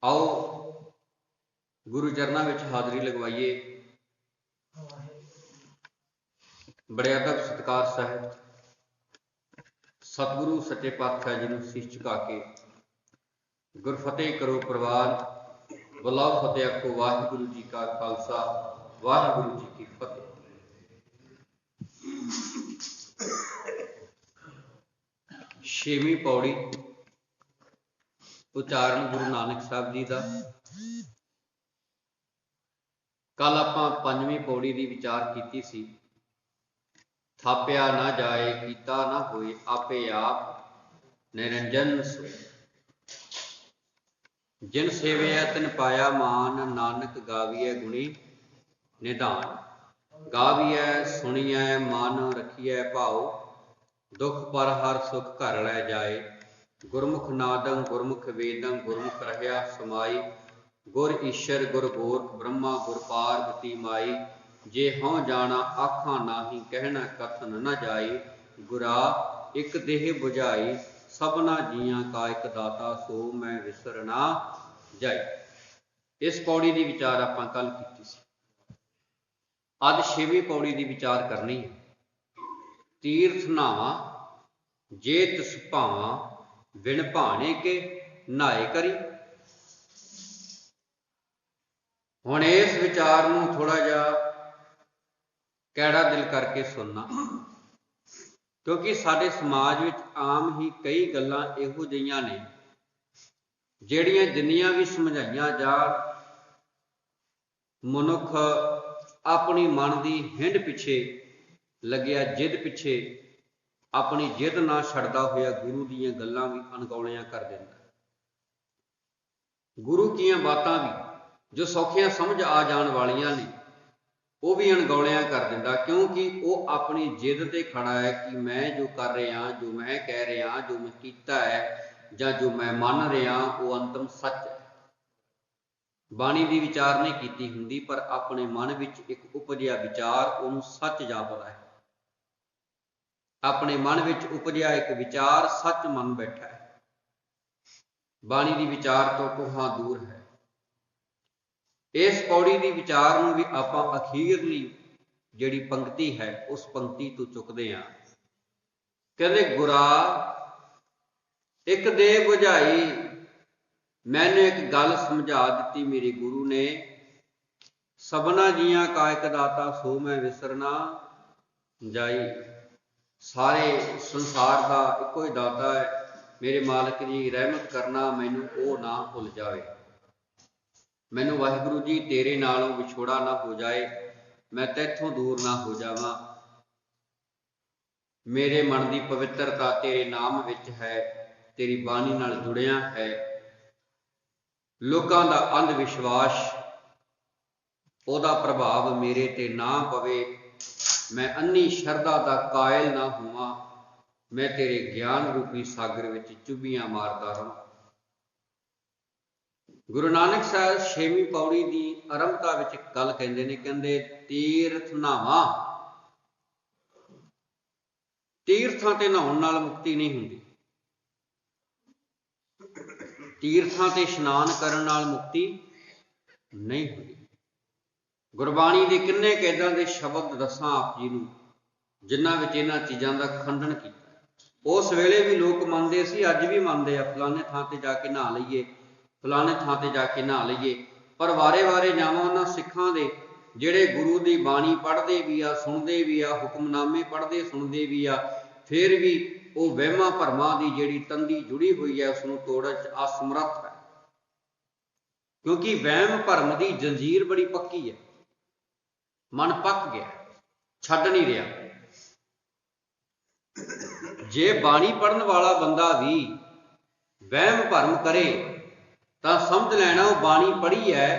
आओ गुरु चरणों में हाज़री लगवाइए। बड़े अदब सत्कार सहित सतगुरु सच्चे पातशाह जी को शीश झुका के गुरफतेह करो प्रवान। बुलाओ फतेह आखो वाहिगुरु जी का खालसा वाहिगुरु जी की फतेह। छेवीं पौड़ी उचारण गुरु नानक साहब जी का। कल आपां पंजवीं पौड़ी की विचार की सी। थापिया ना जाए कीता ना होए आपे आप निरंजन सोए। जिन सेविया तिन पाया मान नानक गाविए गुणी निधान। गाविए सुनिए मन रखिए भाव दुख पर हर सुख घर लै जाए। गुरमुख नादं गुरमुख वेदं गुरमुख रहया समाई। गुर ईश्वर गुर गोरख ब्रह्मा गुर पार्वती माई। जे हों जाना आखां नाही कहना कथन न जाई। गुरा एक देह बुझाई सबना जियां का एक दाता सो मैं विसर ना जाई। इस पौड़ी की विचार आपां कल की सी। अज छेवीं पौड़ी की विचार करनी है। तीर्थ नावा जे तिस भावां बिन भाने के नहाए करी। हुण इस विचार नूं थोड़ा जिहा कैड़ा दिल करके सुनना, क्योंकि साडे समाज विच आम ही कई गल्लां इहो जिहियां ने जिहड़ियां जिन्नियां भी समझाइयां जाण मनुख अपनी मन की हिंड पिछे लग्या जिद पिछे अपनी जिद ना छड्डदा होया गुरु दीयां गल्लां भी अणगौलियां कर दिंदा। गुरु दीयां बातां भी जो सौखियां समझ आ जाण वालियां ने वो भी अणगौलियां कर दिंदा, क्योंकि वो अपनी जिद ते खड़ा है कि मैं जो कर रहा जो मैं कह रहा जो मैं कीता है जां जो मैं मन रहा वो अंतिम सच है। बाणी की विचार नहीं कीती हुंदी पर अपने मन विच एक उपजिया विचार उहनूं सच जापदा है। अपने मन विच उपजिया एक विचार सच मन बैठा है। बाणी की विचार तो कोहां दूर है। इस पौड़ी की विचार नूं भी आपां अखीरली जिहड़ी पंक्ति है उस पंक्ति तो चुकदे हां। कहंदे गुरा एक दे बुझाई। मैनूं एक गल समझा दित्ती मेरे गुरु ने। सबना जियां का एक दाता सो मैं विसर ना जाई। सारे संसार का इको ही दाता है मेरे मालिक जी। रहमत करना मैनूं वो ना भुल जाए। मैनूं वाहिगुरू जी तेरे नालों विछोड़ा ना हो जाए। मैं तैथों दूर ना हो जावां। मेरे मन की पवित्रता तेरे नाम विच है, तेरी बाणी नाल जुड़िया है। लोकां दा अंध विश्वास ओहदा प्रभाव मेरे ते ना पवे। मैं अन्नी शरदा दा कायल ना होवां। मैं तेरे ज्ञान रूपी सागर विच चुभियां मारदा रहां। गुरु नानक साहब छेवीं पौड़ी की आरंभता विच एक गल कहंदे ने। कहंदे तीर्थ नावां। तीर्थां ते नहाउण नाल मुक्ति नहीं हुंदी। तीर्थां ते इशनान करन नाल मुक्ति नहीं हुंदी। गुरबाणी दे किन्ने कैदां दे शब्द दसां आप जी नूं जिन्हां विच इन्हां चीज़ां दा खंडन कीता। उस वेले भी लोग मनदे सी, अज भी मनदे आ। फलाने थां ते जाके नहा लईए, फलाने थां ते जाके नहा लईए। पर वारे वारे जावां उन्हां सिखां दे जिहड़े गुरु की बाणी पढ़ते भी आ सुनते भी आ हुक्मनामे पढ़ते सुनते भी आ, फिर भी वो वहमां भरमां की जिहड़ी तंदी जुड़ी हुई है उसनूं तोड़न च असमर्थ है। क्योंकि वहम भरम की जंजीर बड़ी पक्की है। मन पक गया, छड्ड नहीं रहा। जे बाणी पढ़न वाला बंदा भी वहम भरम करे तो समझ लेना वो बाणी पढ़ी है,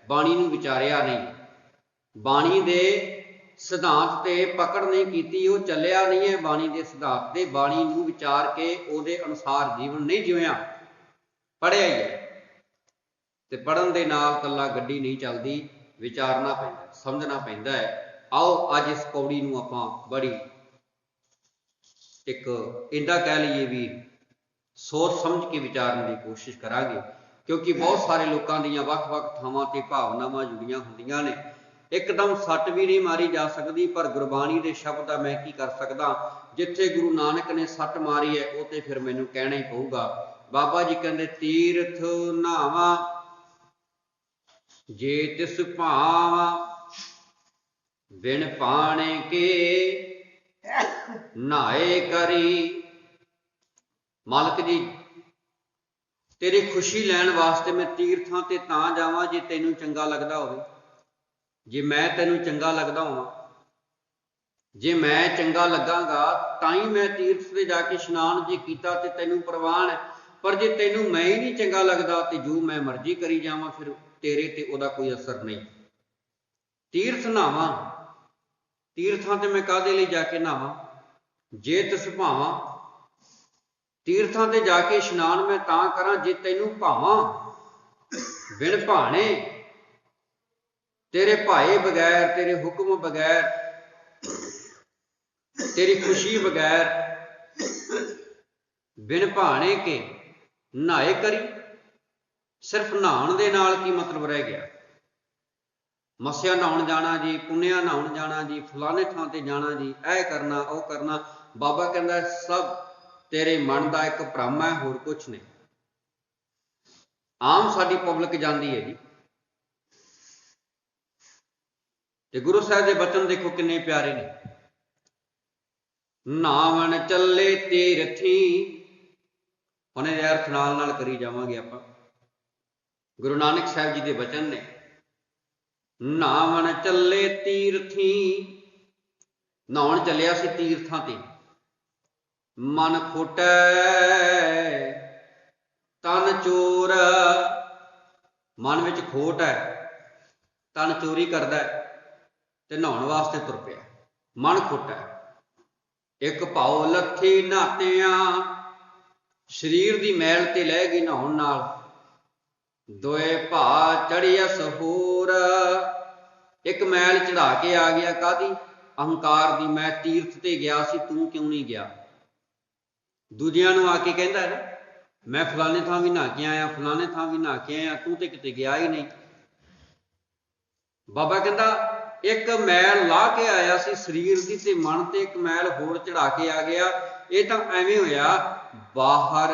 बाणी नूं विचारिया नहीं। बाणी दे सिद्धांत ते पकड़ नहीं कीती, वो चलिया नहीं है बाणी दे सिद्धांत ते। बाणी नूं विचार के उहदे अनुसार जीवन नहीं जिविया, पढ़िया ही है। ते पढ़न दे नाल कल्ला गड्डी नहीं चलती, विचारना पैंदा, समझना पैंदा है। आओ अज इस पौड़ी नूं आपां बड़ी एक इदा कह लीए भी सोच समझ के विचारने की कोशिश करांगे। क्योंकि बहुत सारे लोगों ਦੀਆਂ ਵੱਖ-ਵੱਖ ਥਾਵਾਂ ਤੇ ਭਾਵਨਾਵਾਂ जुड़ियां ਹੁੰਦੀਆਂ ਨੇ। एकदम सट भी नहीं मारी जा सकती, पर गुरबाणी के शब्द का मैं की कर सकदा। जिथे गुरु नानक ने सट मारी है वो तो फिर मैनू कहना ही पऊगा। बाबा जी कहते तीर्थ नहावा जे तिस भावा बिन पाने के नहाए करी। मालक जी तेरी खुशी लैन वास्ते मैं तीर्थां ते तां जावां जे तैनू चंगा लगदा होवे, जे मैं तैनू चंगा लगदा होवां, जे मैं चंगा लगांगा तां ही मैं तीर्थ से जाके इशनान जे कीता ते तैनू प्रवान है। पर जे तैनू मैं ही नहीं चंगा लगदा ते जो मैं मर्जी करी जावां फिर तेरे ते ओदा कोई असर नहीं। तीर्थ नहावां, तीर्थां ते मैं काहदे लई जाके नहावां? जे तिस भावां, तीर्थां ते जाके इशनान मैं तां करां जे तैनू भावां। बिन भाने तेरे भाए बगैर, तेरे हुक्म बगैर, तेरी खुशी बगैर, बिन भाने के नहाए करी। सिर्फ नहाउण दे नाल की मतलब रह गया? मस्या नहाउण जाना जी, पुण्या नहाउण जाना जी, फलाने थां ते जाना जी, ऐ करना वो करना। बाबा कहंदा सब तेरे मन का एक भ्रम है, होर कुछ नहीं। आम साडी पब्लिक जाती है जी। ते गुरु साहब के बचन देखो किन्ने प्यारे ने। नावन चले तीरथी, हुण इहदे अर्थ नाल नाल करी जावांगे आपां। गुरु नानक साहब जी के बचन ने, नावन चले तीरथी, नहाउण चलिया सी तीर्थां ते, मन खोटै तन चोर। मन विच खोट है, तन चोरी करदा है ते नहाउण वास्ते तुर पिया। मन खोटा है। एक भाओ लत्थी नहातिया, शरीर की मैल ते लह गई नहाउण नाल। दोए भा चढ़ियस होर, एक मैल चढ़ा के आ गया कादी? अहंकार दी। मैं तीर्थ ते गया सी, तू क्यों नहीं गया? दूजियां नूं आके कहंदा है ना, मैं फलाने थां भी नहा के आया, फलाने थां भी नहा के आया, तू तो किते गया ही नहीं। बाबा कहंदा एक मैल ला के आया सी शरीर की, ते मन ते एक मैल होर चढ़ा के आ गया। ये तो एवें होया, बाहर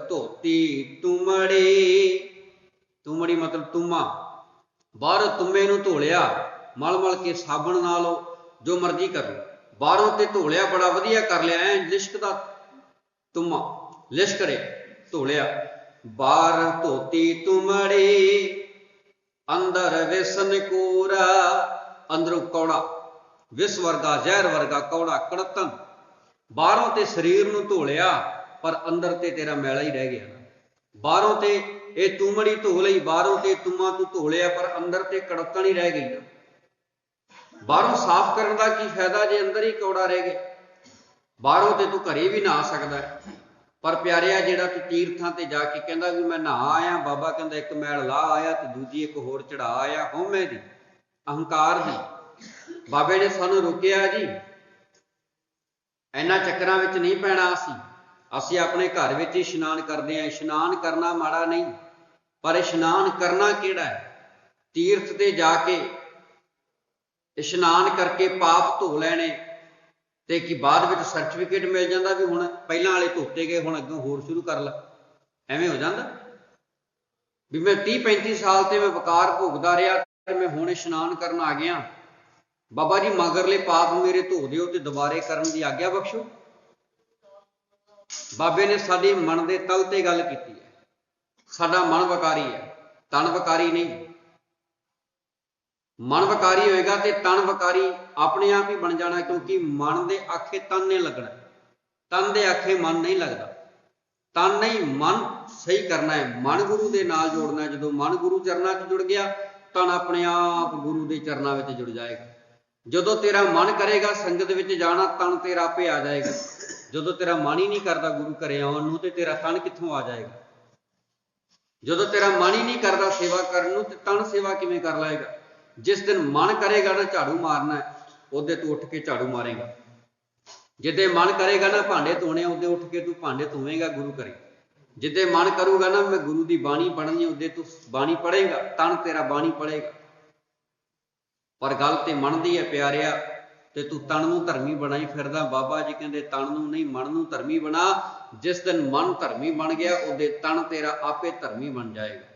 धोती तुमड़ी, तुमड़ी मतलब तुम्मा, बाहरों तुम्बे नूं धो लिया मल मल के साबण नाल, जो मर्जी कर लो। बाहरों ते धो लिया, बड़ा वधिया कर लिया, ऐ लिशकदा तुम्मा, लिशक रहे, धो लिया। बाहर धोती तुमड़ी, अंदर विसन कोरा, अंदरों कौड़ा, विस वर्गा, जहर वर्गा कौड़ा कड़तन। बाहरों ते शरीर नूं धो लिया, पर अंदर ते तेरा मैला ही रह गया। बाहरों ते ये तुमड़ी धो लई, बाहरों ते तुमा तू धो लिया, पर अंदर ते कड़तन ही रह गई। बाहरों साफ करने का की फायदा जे अंदर ही कौड़ा रह गया? बाहरों ते तू घरे भी नहा सकदा है, पर प्यारिया जिहड़ा तू तीर्थां ते जाके कहंदा भी मैं नहा आया, बाबा कहंदा एक मैल ला आया ते दूजी एक होर चढ़ा आया। हउमय दी, अहंकार दी। बाबे ने सानू रोकिया जी, इन्हां चक्करां विच नहीं पैना। असीं अपने घर विच ही इशनान करदे हां। इशनान करना माड़ा नहीं, पर इशनान करना किहड़ा है? तीर्थ ते जाके इशनान करके पाप धो लैने ते कि बाद विच सर्टिफिकेट मिल जाता भी हुण पहिलां वाले धोते गए, हुण अग्गों होर शुरू कर ला। एवें हो जाता भी मैं 30-35 साल ते मैं वकार भोगदा रहा ते मैं हुण इशनान करन आ गया। बाबा जी मगरले पाप मेरे धो दिओ ते दुबारे करन दी आग्या बख्शो। बाबे ने साडे मन दे तल ते गल कीती है। साडा मन वकारी है, तन वकारी नहीं। मन वकारी होएगा तो तन वकारी अपने आप ही बन जाना, क्योंकि मन दे आखे तन ने लगना, तन दे आखे मन नहीं लगता। तन नहीं, मन सही करना है, मन गुरु दे नाल जोड़ना है। जो मन गुरु चरणा च जुड़ गया, तन अपने आप गुरु दे चरणा में जुड़ जाएगा। जो तेरा मन करेगा संगत में जाना, तन तेरा आपे आ जाएगा। जो तेरा मन ही नहीं करता गुरु घरे आउण नूं, ते तेरा तन कित्थों आ जाएगा? जो तेरा मन ही नहीं करता सेवा करन नूं, ते तन सेवा किवें कर लाएगा? जिस दिन मन करेगा ना झाड़ू मारना है, उहदे तू उठ के झाड़ू मारेगा। जिदे मन करेगा ना भांडे धोने, उहदे उठ के तू भांडे धोवेगा गुरु घरे। जिदे मन करूगा ना मैं गुरु की बाणी पढ़नी, उदे तू बाणी पढ़ेगा, तन तेरा बाणी पढ़ेगा। पर गल तो मन की है प्यारिया, ते तू तन नूं धर्मी बनाई फिरदा। बाबा जी कहते तन नूं नहीं मन नूं धर्मी बना। जिस दिन मन धर्मी बन गया उदे तन तेरा आपे धर्मी बन जाएगा।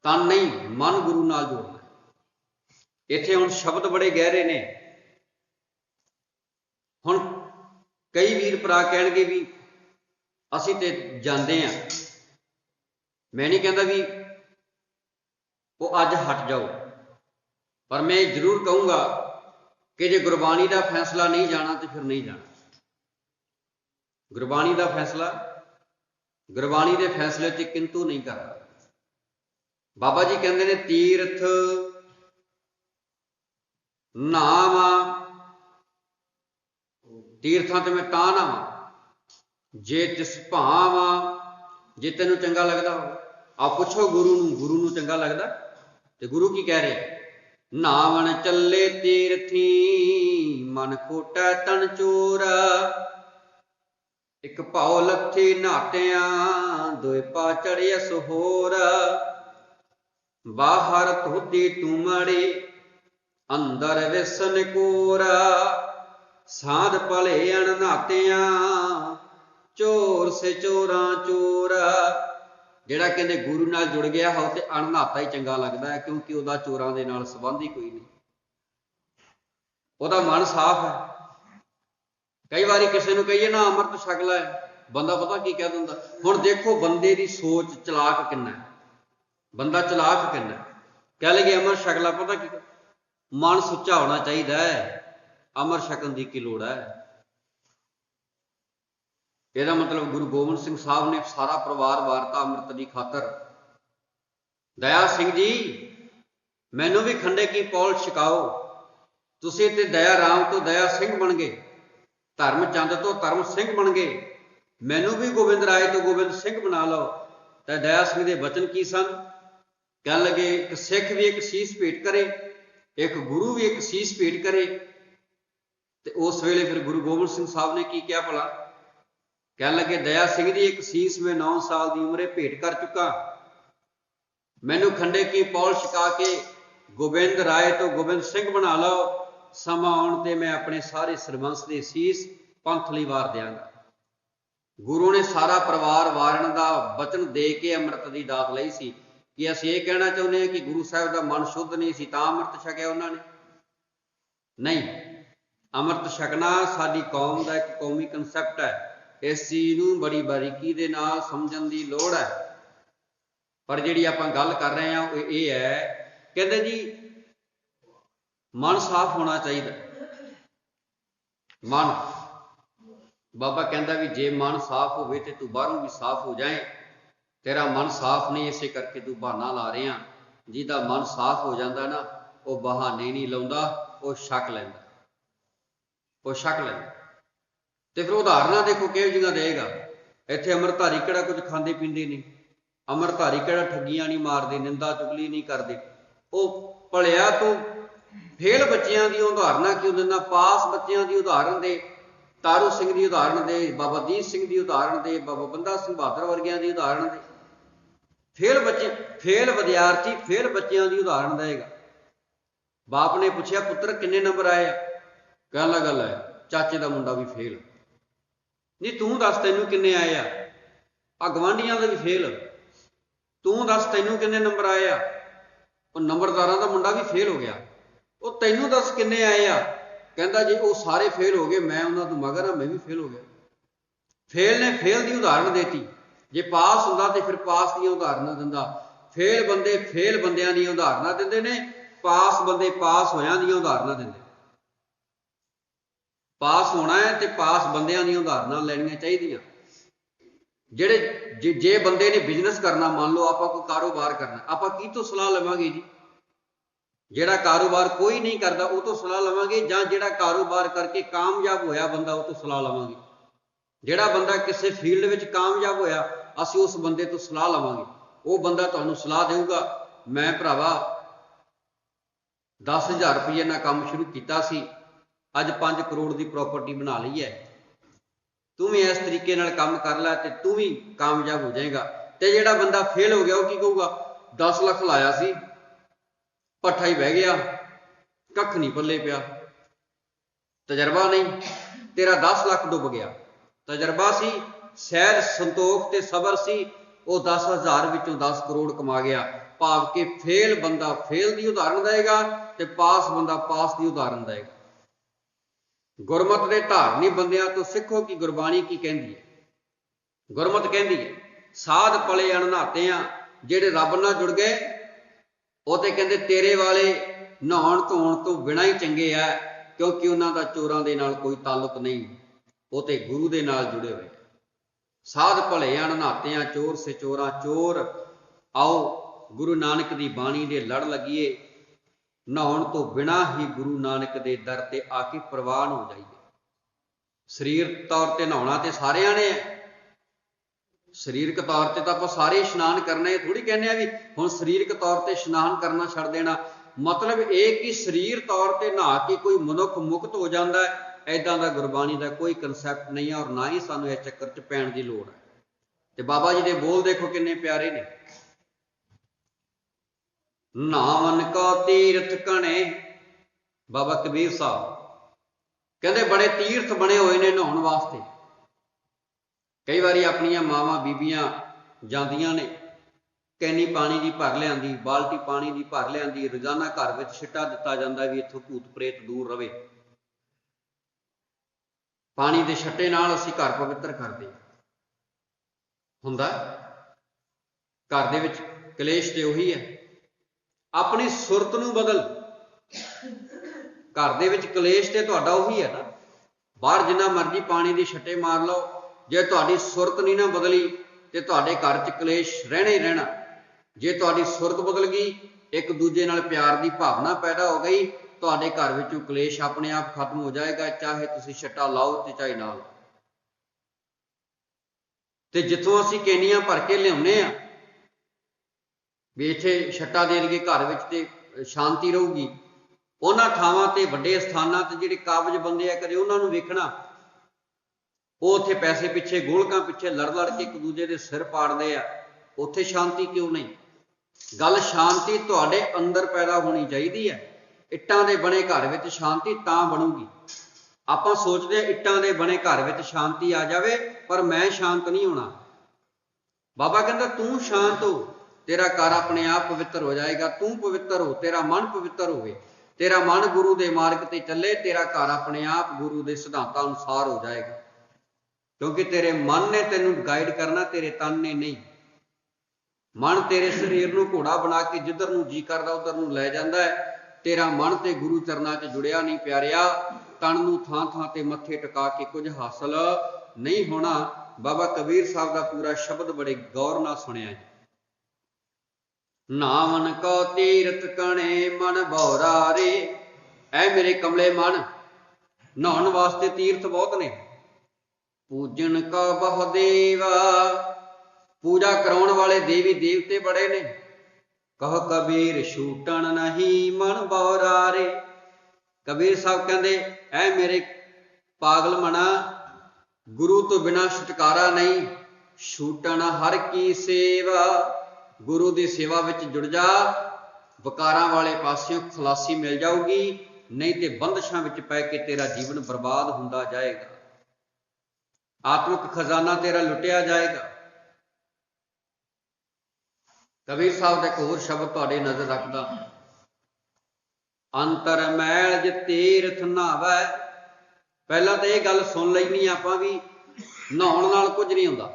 तन नहीं, मन गुरु नाल जोड़ना। इत्थे हुण शब्द बड़े गहरे ने। हुण कई वीर भरा कहणगे भी असीं ते जांदे हां, मैं नहीं कहता भी वो अज हट जाओ, पर मैं जरूर कहूँगा कि जे गुरबाणी का फैसला नहीं जाना तो फिर नहीं जाना। गुरबाणी का फैसला, गुरबाणी के फैसले च किंतु नहीं करना। बाबा जी कहते हैं तीर्थ नाम, तीर्थां ते मैं तां नावां जे तिस भाव, जे तेनों चंगा लगता हो। आप पूछो गुरु नूं चंगा लगता? तो गुरु की कह रहे, नावन चले तीर्थी मन खोटा तन चोरा, एक भाव लथी नाटिया दोए पा चढ़िया सोहोरा, बाहर धोती तुमड़ी अंदर विसन कोरा, साध भले अणनातिया चोर से चोरा चोरा। जिहड़ा कहते गुरु नाल जुड़ गया हो तो अणनाता ही चंगा लगता है, क्योंकि वह चोरां दे नाल संबंध ही कोई नहीं, वह मन साफ है। कई बार किसी को कहिए ना अमृत छक लै, बंदा पता की कह दिंदा। हुण देखो बंदे की सोच चलाक किन्ना है, बंदा चलाक किन्ना है। कह लगे अमृत छक ला, पता की मन सुच्चा होना चाहिए। अमृत छकन की लोड़ है? यदा मतलब गुरु गोबिंद सिंह साहब ने सारा परिवार वारता अमृत की खातर। दया सिंह जी मैनू भी खंडे की पौल छकाओ, तुसीं ते दया राम तो दया सिंह बन गए, धर्म चंद तो धर्म सिंह बन गए, मैनू भी गोबिंद राय तो गोबिंद सिंह बना लो। तो दया सिंह के बचन की सन? कह लगे एक सिख भी एक शीश भेंट करे, एक गुरु भी एक शीश भेंट करे। तो उस वेले फिर गुरु गोबिंद सिंह साहब ने की क्या भला? कह लगे दया सिंह जी एक शीश में 9 साल की उम्रे भेंट कर चुका, मैनू खंडे की पौल छका के गोबिंद राय तो गोबिंद सिंह बना लो। समा आउण ते मैं अपने सारे सरबंस के शीश पंथ लई वार देंगा। गुरु ने सारा परिवार वारण का वचन दे के अमृत की दात लई सी। कि असीं ये कहना चाहुंदे हां कि गुरु साहब का मन शुद्ध नहीं सी तां अमृत छकिया उन्होंने? नहीं, अमृत छकना साडी कौम का एक कौमी कंसैप्ट है। इस चीज़ नूं बड़ी बारीकी दे नाल समझण दी लोड़ है। पर जिहड़ी आपां गल कर रहे हैं वो ये है, कहते जी मन साफ होना चाहिए। मन, बाबा कहता भी जे मन साफ होवे ते तू बाहरों भी साफ हो जाए। तेरा मन साफ नहीं, इसे करके तू बहाना ला रहा। जिहदा मन साफ हो जाता ना वो बहाने नहीं लाउंदा, वो शक लैंदा, वो शक लैंदा। तो फिर उदाहरणा देखो किहो जिहियां देगा। इत्थे अमृतधारी किहड़ा कुछ खांदे पींदे नहीं, अमृतधारी किहड़ा ठगियां नहीं मारते, निंदा चुगली नहीं करते। वो भलिया तू फेल बच्चों की उदाहरणा क्यों दिंदा? पास बच्चों की उदाहरण दे, तारू सिंह की उदाहरण दे, बाबा दीप सिंह की उदाहरण दे, बाबा बंदा सिंह बहादुर वर्गियां की उदाहरण दे। फेल बच्चे, फेल विद्यार्थी फेल बच्चों की उदाहरण देगा। बाप ने पूछा पुत्र किन्ने नंबर आए? कह लगा लै चाचे का मुंडा भी फेल। नहीं तू दस तैनू किन्ने आए आ? गवांढियां का भी फेल। तू दस तैनू किन्ने नंबर आए आ? नंबरदारां का मुंडा भी फेल हो गया। वो तैनू दस किन्ने आए आ? कहता जी वो सारे फेल हो गए, मैं उन्होंने तो मगर हाँ, मैं भी फेल हो गया। फेल ने फेल की उदाहरण देती। जे पास होंदा तो फिर पास दी उदाहरण दिंदा। फेल बंदे फेल बंदियां दी उदाहरण दिंदे ने, पास बंदे पास होयां दी उदाहरण दिंदे। पास होना है तो पास बंदियां दी उदाहरण लैनियां चाहिए। जेड़े जे बंदे ने बिजनेस करना, मान लो आपां कोई कारोबार करना, आपां की तो सलाह लवांगे जी? जेड़ा कारोबार कोई नहीं करता वो तो सलाह लवांगे, जां जेड़ा कारोबार करके कामयाब होया बंदा वो तो सलाह लवांगे। जेड़ा बंदा किसी फील्ड में कामयाब होया असीं उस बंदे तो सलाह लवांगे। वो बंदा तुहानूं सलाह देऊगा, मैं भरावा 10,000 रुपये नाल काम शुरू किया सी, अज 5 करोड़ की प्रॉपर्टी बना ली है। तू भी इस तरीके नाल काम कर लै ते तू भी कामयाब हो जाएगा। ते जिहड़ा बंदा फेल हो गया वो की कहूगा 10 लाख लाया सी, भट्ठा ही बह गया, कख नहीं पल्ले पिया, तजर्बा नहीं, तेरा 10 लाख डुब गया। तजर्बा सी, सैर संतोख ते सबर सी, वो 10,000 विचों 10 करोड़ कमा गया। भाव के फेल बंदा फेल की उदाहरण देगा ते पास बंदा पास की उदाहरण देगा। गुरमत के धारनी बंदियां तो सिखो कि गुरबाणी की कहती है। गुरमत कहती है साध पले अणनाते आ, जेड़े रब नाल जुड़ गए वो तो कहते तेरे वाले नहाउण धोण तो बिना ही चंगे आ, क्योंकि उन्हों का चोरां दे नाल कोई ताल्लुक नहीं, वो तो गुरु दे नाल जुड़े हुए। साध भले अणनाते आ, चोर से चोरा चोर। आओ गुरु नानक की बाणी दे लड़ लगिए, नहाउण तो बिना ही गुरु नानक दे दर ते आके प्रवान हो जाइए। शरीर तौर पर नहाउणा तो सारिਆਂ ने है, शरीरक तौर पर तो आप सारे इशनान करना, थोड़ी कहने भी हुण शरीरक तौर पर इशनान करना छड्ड देना। मतलब ये कि शरीर तौर पर नहा के कोई मनुख मुक्त हो जाता है, ऐदां दा गुरबाणी का कोई कंसैप्ट नहीं है, और ना ही सानूं इस चक्कर च पैण की लोड़ है। ते बाबा जी दे बोल देखो किन्ने प्यारे ने। नावन को तीर्थ कणे, बाबा कबीर साहब कहते बड़े तीर्थ बने हुए ने नहाउण वास्ते। कई बारी अपनियां मावां बीबियां जांदियां ने, कैनी पानी की भर लियांदी, बाल्टी पानी की भर लियांदी, रोजाना घर में छिट्टा दिता जाता भी इत्थों भूत प्रेत दूर रवे। पानी के छट्टे नाल असीं घर पवित्र करते हुंदा। घर दे विच कलेश ते उही है। अपनी सुरत नूं बदल, घर दे विच कलेश ते तुहाडा उही है ना। बाहर जिन्ना मर्जी पानी की छट्टे मार लो, जे तुहाडी सुरत नहीं ना बदली तो तुहाडे घर च कलेश रहना ही रहना। जे तुहाडी सुरत बदल गई, एक दूजे नाल प्यार की भावना पैदा हो गई, तुहाडे घर विचों कलेश अपने आप खत्म हो जाएगा, चाहे तुसीं छट्टा लाओ ते चाहे ना लाओ। ते जिथों असीं केनियां भर के लियाउने आ भी इत्थे छट्टा दे दईए घर विच ते शांति रहूगी, उन्हां थावां ते वड्डे स्थानां ते जिहड़े काबज बंदे आ कदे उन्हां नूं वेखना, वो उत्थे पैसे पिछे गोलकां पिछे लड़ लड़ के एक दूजे के सिर पाड़ते आ, उत्थे शांति क्यों नहीं? गल शांति तुहाडे अंदर पैदा होनी चाहिए है। इट्टां दे बने घर विच शांति तां बनूगी। आपां सोचते हैं इट्टां दे बने घर विच शांति आ जावे, पर मैं शांत नहीं होना। बाबा कहता तू शांत हो, तेरा घर अपने आप पवित्र हो जाएगा। तू पवित्र हो, तेरा मन पवित्र होवे, तेरा मन गुरु के मार्ग ते चले, तेरा घर अपने आप गुरु के सिद्धांतां अनुसार हो जाएगा। क्योंकि तेरे मन ने तेनू गाइड करना, तेरे तन ने नहीं। मन तेरे शरीर नूं घोड़ा बना के जिधर नूं जी करदा उधर नूं लै जांदा है। तेरा मन ते गुरु चरनां च जुड़िया नहीं प्यारिया। तन नूं थां थां ते मत्थे टिका के कुछ हासिल नहीं होना। बाबा कबीर साहब का पूरा शब्द बड़े गौर नाल सुनिया जी। नावन को तीरथ कणे मन भौरा रे, ऐ मेरे कमले मन, नहाउण वास्ते तीर्थ बहुत ने। पूजन का बहु देवा, पूजा कराउण वाले देवी देवते बड़े ने। कह कबीर छूटण नहीं मन भौरा रे। कबीर साहब कहते ऐ मेरे पागल मना, गुरु तो बिना छुटकारा नहीं। छूटण हर की सेवा, गुरु की सेवा विच जुड़ जा, वकारां वाले पासियों खलासी मिल जाऊगी, नहीं तो बंदिशां विच पै के तेरा जीवन बर्बाद हुंदा जाएगा, आत्मिक खजाना तेरा लुटिया जाएगा। कबीर साहब का एक होर शब्द तुहाडे नज़र रखदा, अंतर मैल ज तीरथ नहावै। पहला तो यह गल सुन लैनी आपां भी नहाउण नाल कुछ नहीं हुंदा,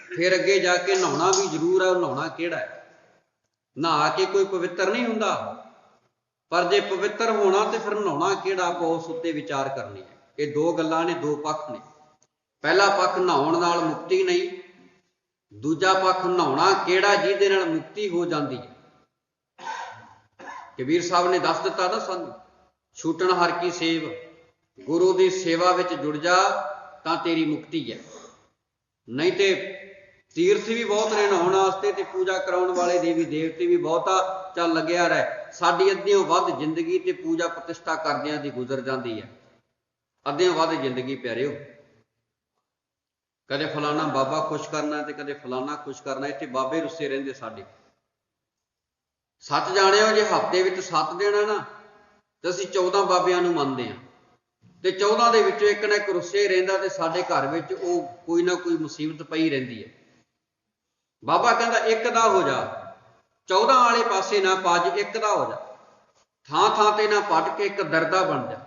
फिर अगे जाके नहाउणा भी जरूर है। नहाउणा किहड़ा है? नहा के कोई पवित्र नहीं हुंदा, पर जे पवित्र होना तो फिर नहाउणा किहड़ा, आपां उस उत्ते विचार करनी है। ये दो गल्लां ने, दो पक्ष ने। पहला पक्ष नहाउण नाल मुक्ति नहीं, दूजा पक्ष नहाउणा किहड़ा जिहदे नाल मुक्ति हो जाती है। कबीर साहब ने दस दिता ना सानू, छूटण हर की सेव, गुरु की सेवा विच जुड़ जा तां तेरी मुक्ति है। नहीं तो तीर्थ भी बहुत ने नहाउण वास्ते, ते पूजा कराउण वाले देवी देवते भी बहुत आ। चल लग्या रह, साडी अद्धियों वध जिंदगी ते पूजा प्रतिष्ठा करदियां दी गुजर जाती है। अद्धियों वध जिंदगी प्यारिओ, कदे फलाना बाबा खुश करना ते कदे फलाना खुश करना। इत्थे बाबे रुस्से रहिंदे साडे। सच जाणिओ, जे हफ्ते विच 7 दिन है ना तो असीं 14 बाबिਆਂ ਨੂੰ ਮੰਨਦੇ ਹਾਂ ਤੇ 14 ਦੇ ਵਿੱਚੋਂ ਇੱਕ ਨਾ ਇੱਕ ਰੁੱਸੇ ਰਹਿੰਦਾ ਤੇ ਸਾਡੇ ਘਰ ਵਿੱਚ ਉਹ ਕੋਈ ਨਾ ਕੋਈ ਮੁਸੀਬਤ ਪਈ ਰਹਿੰਦੀ ਹੈ। ਬਾਬਾ ਕਹਿੰਦਾ ਇੱਕ ਦਾ ਹੋ ਜਾ, 14 ਵਾਲੇ ਪਾਸੇ ਨਾ ਭੱਜ, ਇੱਕ ਦਾ ਹੋ ਜਾ। ਥਾਂ ਥਾਂ ਤੇ ਨਾ ਭਟਕ ਕੇ ਇੱਕ ਦਰਦਾ ਬਣ ਜਾ,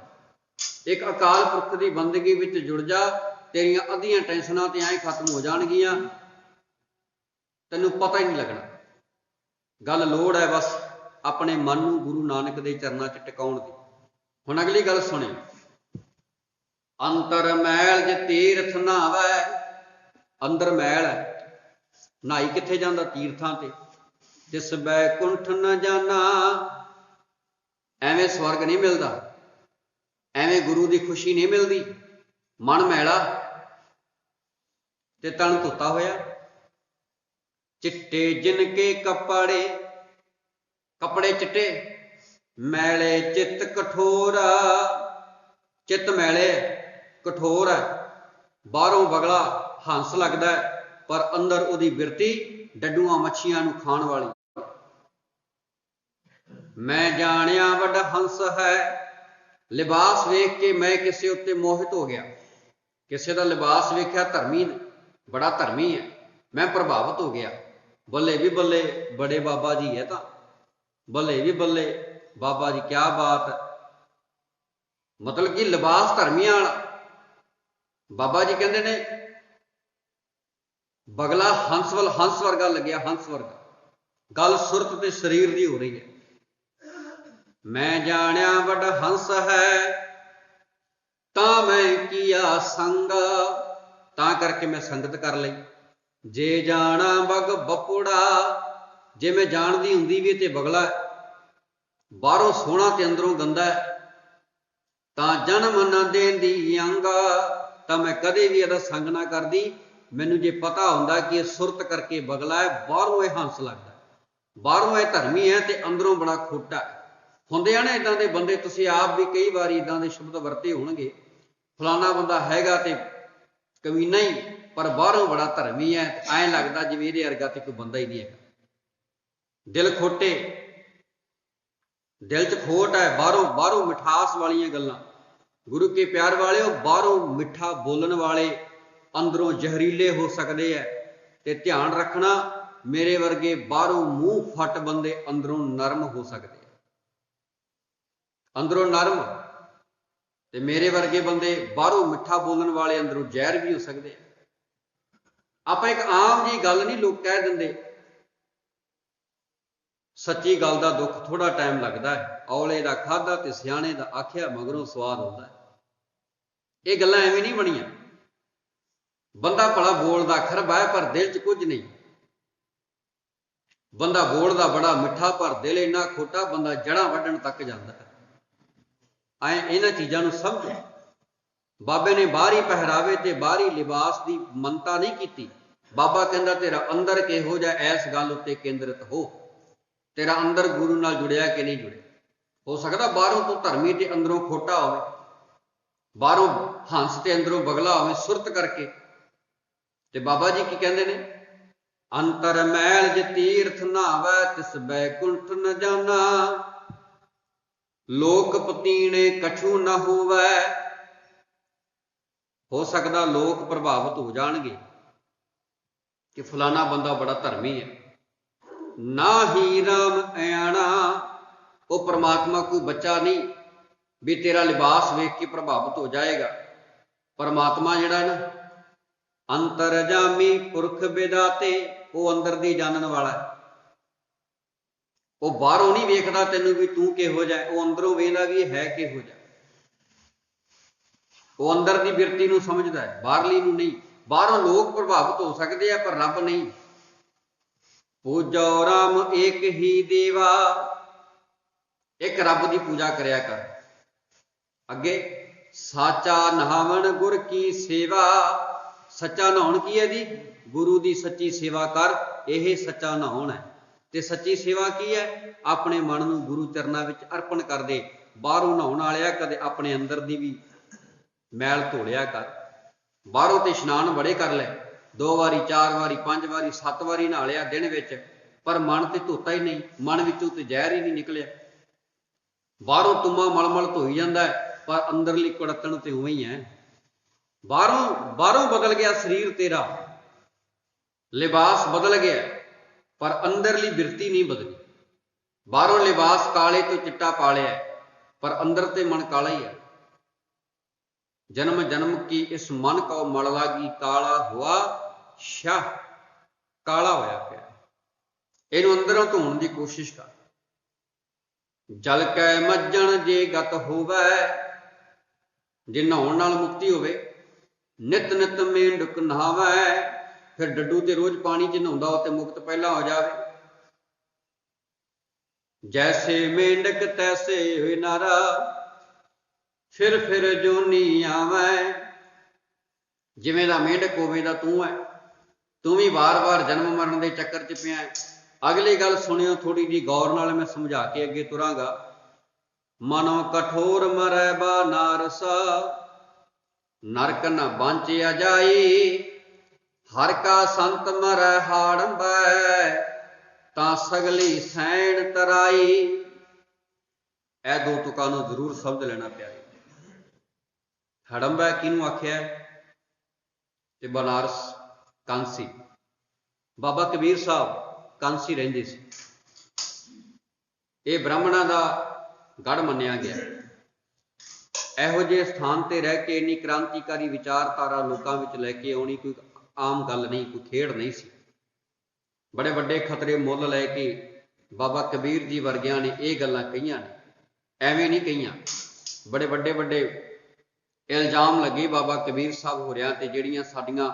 ਇੱਕ ਅਕਾਲ ਪੁਰਖ ਦੀ ਬੰਦਗੀ ਵਿੱਚ ਜੁੜ ਜਾ। ਤੇਰੀਆਂ ਅੱਧੀਆਂ ਟੈਨਸ਼ਨਾਂ ਤੇ ਐਂ ਖਤਮ ਹੋ ਜਾਣਗੀਆਂ, ਤੈਨੂੰ ਪਤਾ ਹੀ ਨਹੀਂ ਲੱਗਣਾ। ਗੱਲ ਲੋੜ ਹੈ ਬਸ ਆਪਣੇ ਮਨ ਨੂੰ ਗੁਰੂ ਨਾਨਕ ਦੇ ਚਰਨਾਂ 'ਚ ਟਿਕਾਉਣ ਦੀ। ਹੁਣ ਅਗਲੀ ਗੱਲ ਸੁਣਿਓ। ਅੰਤਰ ਮੈਲ ਜੇ ਤੀਰਥ ਨਹਾਵੈ। ਅੰਦਰ ਮੈਲ ਹੈ, ਨਹਾਈ ਕਿੱਥੇ ਜਾਂਦਾ? ਤੀਰਥਾਂ ਤੇ। ਤਿਸ ਬੈਕੁੰਠ ਨ ਜਾਣਾ। ਐਵੇਂ ਸਵਰਗ ਨਹੀਂ ਮਿਲਦਾ, ਐਵੇਂ ਗੁਰੂ ਦੀ ਖੁਸ਼ੀ ਨਹੀਂ ਮਿਲਦੀ। ਮਨ ਮੈਲਾ ਤੇ ਤਨ ਧੋਤਾ ਹੋਇਆ। ਚਿੱਟੇ ਜਿਨ ਕੇ ਕੱਪੜੇ, ਕੱਪੜੇ ਚਿੱਟੇ, ਮੈਲੇ ਚਿੱਤ ਕਠੋਰਾ। ਚਿੱਤ ਮੈਲੇ ਕਠੋਰ ਹੈ, ਬਾਹਰੋਂ ਬਗਲਾ ਹੰਸ ਲੱਗਦਾ ਪਰ ਅੰਦਰ ਉਹਦੀ ਬਿਰਤੀ ਡੱਡੂਆਂ ਮੱਛੀਆਂ ਨੂੰ ਖਾਣ ਵਾਲੀ। ਮੈਂ ਜਾਣਿਆ ਵੱਡਾ ਹੰਸ ਹੈ। ਲਿਬਾਸ ਵੇਖ ਕੇ ਮੈਂ ਕਿਸੇ ਉੱਤੇ ਮੋਹਿਤ ਹੋ ਗਿਆ। ਕਿਸੇ ਦਾ ਲਿਬਾਸ ਵੇਖਿਆ, ਧਰਮੀ ਨੇ, ਬੜਾ ਧਰਮੀ ਹੈ, ਮੈਂ ਪ੍ਰਭਾਵਿਤ ਹੋ ਗਿਆ। ਬੱਲੇ ਵੀ ਬੱਲੇ, ਬੜੇ ਬਾਬਾ ਜੀ ਹੈ ਤਾਂ। ਬੱਲੇ ਵੀ ਬੱਲੇ ਬਾਬਾ ਜੀ, ਕਿਆ ਬਾਤ ਹੈ। ਮਤਲਬ ਕਿ ਲਿਬਾਸ ਧਰਮੀਆਂ ਵਾਲਾ। ਬਾਬਾ ਜੀ ਕਹਿੰਦੇ ਨੇ ਬਗਲਾ ਹੰਸ ਵਰਗਾ ਲੱਗਿਆ, ਹੰਸ ਵਰਗਾ। ਗੱਲ ਸੁਰਤ ਤੇ ਸਰੀਰ ਦੀ ਹੋ ਰਹੀ ਹੈ। ਮੈਂ ਜਾਣਿਆ ਵੱਡਾ ਹੰਸ ਹੈ, ਤਾਂ ਮੈਂ ਕੀਆ ਸੰਗ। ਤਾਂ ਕਰਕੇ ਮੈਂ ਸੰਗਤ ਕਰ ਲਈ। ਜੇ ਜਾਣਾ ਬਗ ਬਪੁੜਾ। ਜੇ ਮੈਂ ਜਾਣਦੀ ਹੁੰਦੀ ਵੀ ਤੇ ਬਗਲਾ ਬਾਹਰੋਂ ਸੋਹਣਾ ਤੇ ਅੰਦਰੋਂ ਗੰਦਾ ਤਾਂ ਜਨਮ ਨਾ ਦੇਂਦੀ ਅੰਗ। ਤਾਂ ਮੈਂ ਕਦੇ ਵੀ ਇਹਦਾ ਸੰਗ ਨਾ ਕਰਦੀ। ਮੈਨੂੰ ਜੇ ਪਤਾ ਹੁੰਦਾ ਕਿ ਇਹ ਸੁਰਤ ਕਰਕੇ ਬਗਲਾ ਹੈ, ਬਾਹਰੋਂ ਇਹ ਹੰਸ ਲੱਗਦਾ, ਬਾਹਰੋਂ ਇਹ ਧਰਮੀ ਹੈ ਤੇ ਅੰਦਰੋਂ ਬੜਾ ਖੋਟਾ ਹੈ। ਹੁੰਦੇ ਆ ਨਾ ਇੱਦਾਂ ਦੇ ਬੰਦੇ, ਤੁਸੀਂ ਆਪ ਵੀ ਕਈ ਵਾਰੀ ਇੱਦਾਂ ਦੇ ਸ਼ਬਦ ਵਰਤੇ ਹੋਣਗੇ। ਫਲਾਣਾ ਬੰਦਾ ਹੈਗਾ ਤੇ ਕਮੀਨਾ ਹੀ, ਪਰ ਬਾਹਰੋਂ ਬੜਾ ਧਰਮੀ ਹੈ। ਐਂ ਲੱਗਦਾ ਜਿਵੇਂ ਇਹਦੇ ਵਰਗਾ ਤੇ ਕੋਈ ਬੰਦਾ ਹੀ ਨਹੀਂ ਹੈਗਾ। ਦਿਲ ਖੋਟੇ, ਦਿਲ 'ਚ ਖੋਟ ਹੈ, ਬਾਹਰੋਂ ਮਿਠਾਸ ਵਾਲੀਆਂ ਗੱਲਾਂ। ਗੁਰੂ ਕੇ ਪਿਆਰ ਵਾਲਿਓ, ਬਾਹਰੋਂ ਮਿੱਠਾ ਬੋਲਣ ਵਾਲੇ ਅੰਦਰੋਂ ਜ਼ਹਿਰੀਲੇ ਹੋ ਸਕਦੇ ਹੈ। ਤੇ ਧਿਆਨ ਰੱਖਣਾ, ਮੇਰੇ ਵਰਗੇ ਬਾਹਰੋਂ ਮੂੰਹ ਫੱਟ ਬੰਦੇ ਅੰਦਰੋਂ ਨਰਮ ਹੋ ਸਕਦੇ, ਅੰਦਰੋਂ ਨਰਮ। ਤੇ ਮੇਰੇ ਵਰਗੇ ਬੰਦੇ ਬਾਹਰੋਂ ਮਿੱਠਾ ਬੋਲਣ ਵਾਲੇ ਅੰਦਰੋਂ ਜ਼ਹਿਰ ਵੀ ਹੋ ਸਕਦੇ ਆ। ਆਪਾਂ ਇੱਕ ਆਮ ਜੀ ਗੱਲ ਨਹੀਂ ਲੋਕ ਕਹਿ ਦਿੰਦੇ। ਸੱਚੀ ਗੱਲ ਦਾ ਦੁੱਖ ਥੋੜਾ ਟਾਈਮ ਲੱਗਦਾ ਹੈ। ਔਲੇ ਦਾ ਖਾਧਾ ਤੇ ਸਿਆਣੇ ਦਾ ਆਖਿਆ ਮਗਰੋਂ ਸਵਾਦ ਆਉਂਦਾ ਹੈ। ਇਹ ਗੱਲਾਂ ਐਵੇਂ ਨਹੀਂ ਬਣੀਆਂ। ਬੰਦਾ ਭਲਾ ਬੋਲਦਾ ਖਰਬਾ ਹੈ ਪਰ ਦਿਲ 'ਚ ਕੁਝ ਨਹੀਂ। ਬੰਦਾ ਬੋਲਦਾ ਬੜਾ ਮਿੱਠਾ ਪਰ ਦਿਲ ਇੰਨਾ ਖੋਟਾ, ਬੰਦਾ ਜੜ੍ਹਾਂ ਵੱਢਣ ਤੱਕ ਜਾਂਦਾ ਹੈ। ਇਹਨਾਂ ਚੀਜ਼ਾਂ ਨੂੰ ਸਮਝੋ। ਬਾਬੇ ਨੇ ਬਾਹਰੀ ਪਹਿਰਾਵੇ ਤੇ ਬਾਹਰੀ ਲਿਬਾਸ ਦੀ ਮੰਨਤਾ ਨਹੀਂ ਕੀਤੀ। ਬਾਬਾ ਕਹਿੰਦਾ ਤੇਰਾ ਅੰਦਰ ਕਿਹੋ ਜਿਹਾ, ਇਸ ਗੱਲ ਉੱਤੇ ਕੇਂਦਰਿਤ ਹੋ। ਤੇਰਾ ਅੰਦਰ ਗੁਰੂ ਨਾਲ ਜੁੜਿਆ ਕਿ ਨਹੀਂ ਜੁੜਿਆ। ਹੋ ਸਕਦਾ ਬਾਹਰੋਂ ਤੋਂ ਧਰਮੀ ਤੇ ਅੰਦਰੋਂ ਖੋਟਾ ਹੋਵੇ, ਬਾਹਰੋਂ ਹੰਸ ਤੇ ਅੰਦਰੋਂ ਬਗਲਾ ਹੋਵੇ ਸੁਰਤ ਕਰਕੇ। ਤੇ ਬਾਬਾ ਜੀ ਕੀ ਕਹਿੰਦੇ ਨੇ? ਅੰਤਰ ਮੈਲ ਜੇ ਤੀਰਥ ਨਹਾਵੈ, ਤਿਸ ਬੈਕੁੰਠ ਨ ਜਾਣਾ। ਲੋਕ ਪਤੀਣੇ ਕਛੂ ਨਾ ਹੋਵੈ। ਹੋ ਸਕਦਾ ਲੋਕ ਪ੍ਰਭਾਵਿਤ ਹੋ ਜਾਣਗੇ ਕਿ ਫਲਾਣਾ ਬੰਦਾ ਬੜਾ ਧਰਮੀ ਹੈ। ਨਾ ਹੀ ਰਾਮ ਆਣਾ। ਉਹ ਪਰਮਾਤਮਾ ਕੋਈ ਬੱਚਾ ਨਹੀਂ ਵੀ ਤੇਰਾ ਲਿਬਾਸ ਵੇਖ ਕੇ ਪ੍ਰਭਾਵਿਤ ਹੋ ਜਾਏਗਾ। ਪਰਮਾਤਮਾ ਜਿਹੜਾ ਨਾ ਅੰਤਰਜਾਮੀ ਪੁਰਖ ਵਿਦਾਤੇ, ਉਹ ਅੰਦਰ ਦੀ ਜਾਣਨ ਵਾਲਾ। ਉਹ ਬਾਹਰੋਂ ਨਹੀਂ ਵੇਖਦਾ ਤੈਨੂੰ ਵੀ ਤੂੰ ਕਿਹੋ ਜਿਹਾ, ਉਹ ਅੰਦਰੋਂ ਵੇਖਦਾ ਵੀ ਇਹ ਹੈ ਕਿਹੋ ਜਿਹਾ। ਉਹ ਅੰਦਰ ਦੀ ਬਿਰਤੀ ਨੂੰ ਸਮਝਦਾ ਹੈ, ਬਾਹਰਲੀ ਨੂੰ ਨਹੀਂ। ਬਾਹਰੋਂ ਲੋਕ ਪ੍ਰਭਾਵਿਤ ਹੋ ਸਕਦੇ ਆ ਪਰ ਰੱਬ ਨਹੀਂ। ਪੂਜੋ ਰਾਮ ਏਕ ਹੀ ਦੇਵਾ। ਇੱਕ ਰੱਬ ਦੀ ਪੂਜਾ ਕਰਿਆ ਕਰ। ਅੱਗੇ ਸਾਚਾ ਨਹਾਵਣ ਗੁਰ ਕੀ ਸੇਵਾ। ਸੱਚਾ ਨਹਾਉਣ ਕੀ ਹੈ ਜੀ? ਗੁਰੂ ਦੀ ਸੱਚੀ ਸੇਵਾ ਕਰ, ਇਹ ਸੱਚਾ ਨਹਾਉਣ ਹੈ। ਤੇ ਸੱਚੀ ਸੇਵਾ ਕੀ ਹੈ? ਆਪਣੇ ਮਨ ਨੂੰ ਗੁਰੂ ਚਰਨਾਂ ਵਿੱਚ ਅਰਪਣ ਕਰ ਦੇ। ਬਾਹਰੋਂ ਨਹਾਉਣ ਵਾਲਿਆ ਕਦੇ ਆਪਣੇ ਅੰਦਰ ਦੀ ਵੀ ਮੈਲ ਧੋ ਲਿਆ ਕਰ। बाहरों तो इशनान बड़े कर लै, 2 वारी 4 वारी 5 वारी 7 वारी नहा लिया दिन विच, पर मन तो धोता ही नहीं, मन विचों तो जहर ही नहीं निकलिया। बाहरों तुम्मा मलमल धोई जाता है, पर अंदरली कुड़तन तो उवें ही है। बाहरों बदल गया शरीर तेरा, लिबास बदल गया, पर अंदरली बिरती नहीं बदली। बाहरों लिबास काले तो चिट्टा पा लिया, पर अंदर ते मन काला ही है। जन्म जन्म की इस मन को मल लागी, काला हुआ शाह, काला होया पिया। इनू अंदरों धोने की कोशिश कर। जल कै मज्जन जे गत होवै, जे नहाउण नाल मुक्ति होवे, नित नित मेंढक नहावै, फिर डड्डू ते रोज पानी च नहाउंदा हो ते मुक्त पहला हो जावे। जैसे मेंढक तैसे होए नारा, फिर जोनी आवै। जिवें दा मेंढक उवें दा तू है, तू भी बार बार जन्म मरण के चक्कर च पिया है। अगली गल सुनियो थोड़ी जी गौर नाल, मैं समझा के अगे तुरांगा। मनो कठोर मरै बा नारसा, नरक न बांचिया जाई, हर का संत मरै हाड़ंबै, तां सगली सैन तराई। ए दो तुकां नूं जरूर समझ लेना प्यारे। हड़ंबै किनू आख्या? ते बनारस कांसी, बाबा कबीर साहब कांसी रहिंदे सी। ये ब्राह्मणां दा गढ़ मन्निया गया। इहो जिहे स्थान ते रह के इन्नी क्रांतिकारी विचारधारा लोकां विच लैके आउणी कोई आम गल नहीं, कोई खेड़ नहीं सी। बड़े बड़े खतरे मुल लैके बाबा कबीर जी वर्गियां ने ये गल्लां कहियां ने, एवें नहीं कहियां। बड़े बड़े बड़े इल्जाम लगे बाबा कबीर साहब होरियां ते, जिहड़ियां साडियां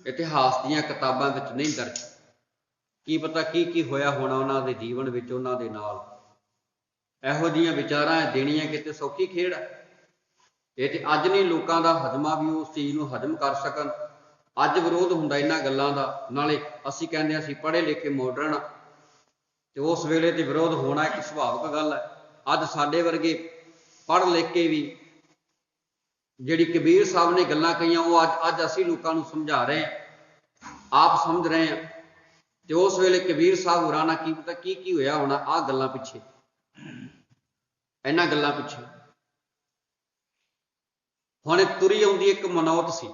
इतिहास दीयां किताबां विच नहीं दर्ज। की पता की होया होना उन्हां दे जीवन विच, उन्हां दे नाल। इहो जिहियां विचारां देणियां किते सौखी खेड़ है। ये तो अज नहीं लोगों का हजमा भी उस चीज़ को हजम कर सकन। अज विरोध हुंदा इन्हां गल्लां दा, नाले असीं कहंदे असीं पढ़े लिखे मॉडर्न, तो उस वेले तो विरोध होना एक सुभाविक गल है। अज साडे वर्गे पढ़ लिख के भी जिहड़ी कबीर साहब ने गल्लां कहियां, वो अज असीं लोकां नूं समझा रहे हैं, आप समझ रहे हैं। तो उस वेले कबीर साहब होरां नाल की पता की होया होना आ गल्लां पिछे, इन्हां गल्लां पिछे। हुण तुरी आउंदी एक मनौत सी,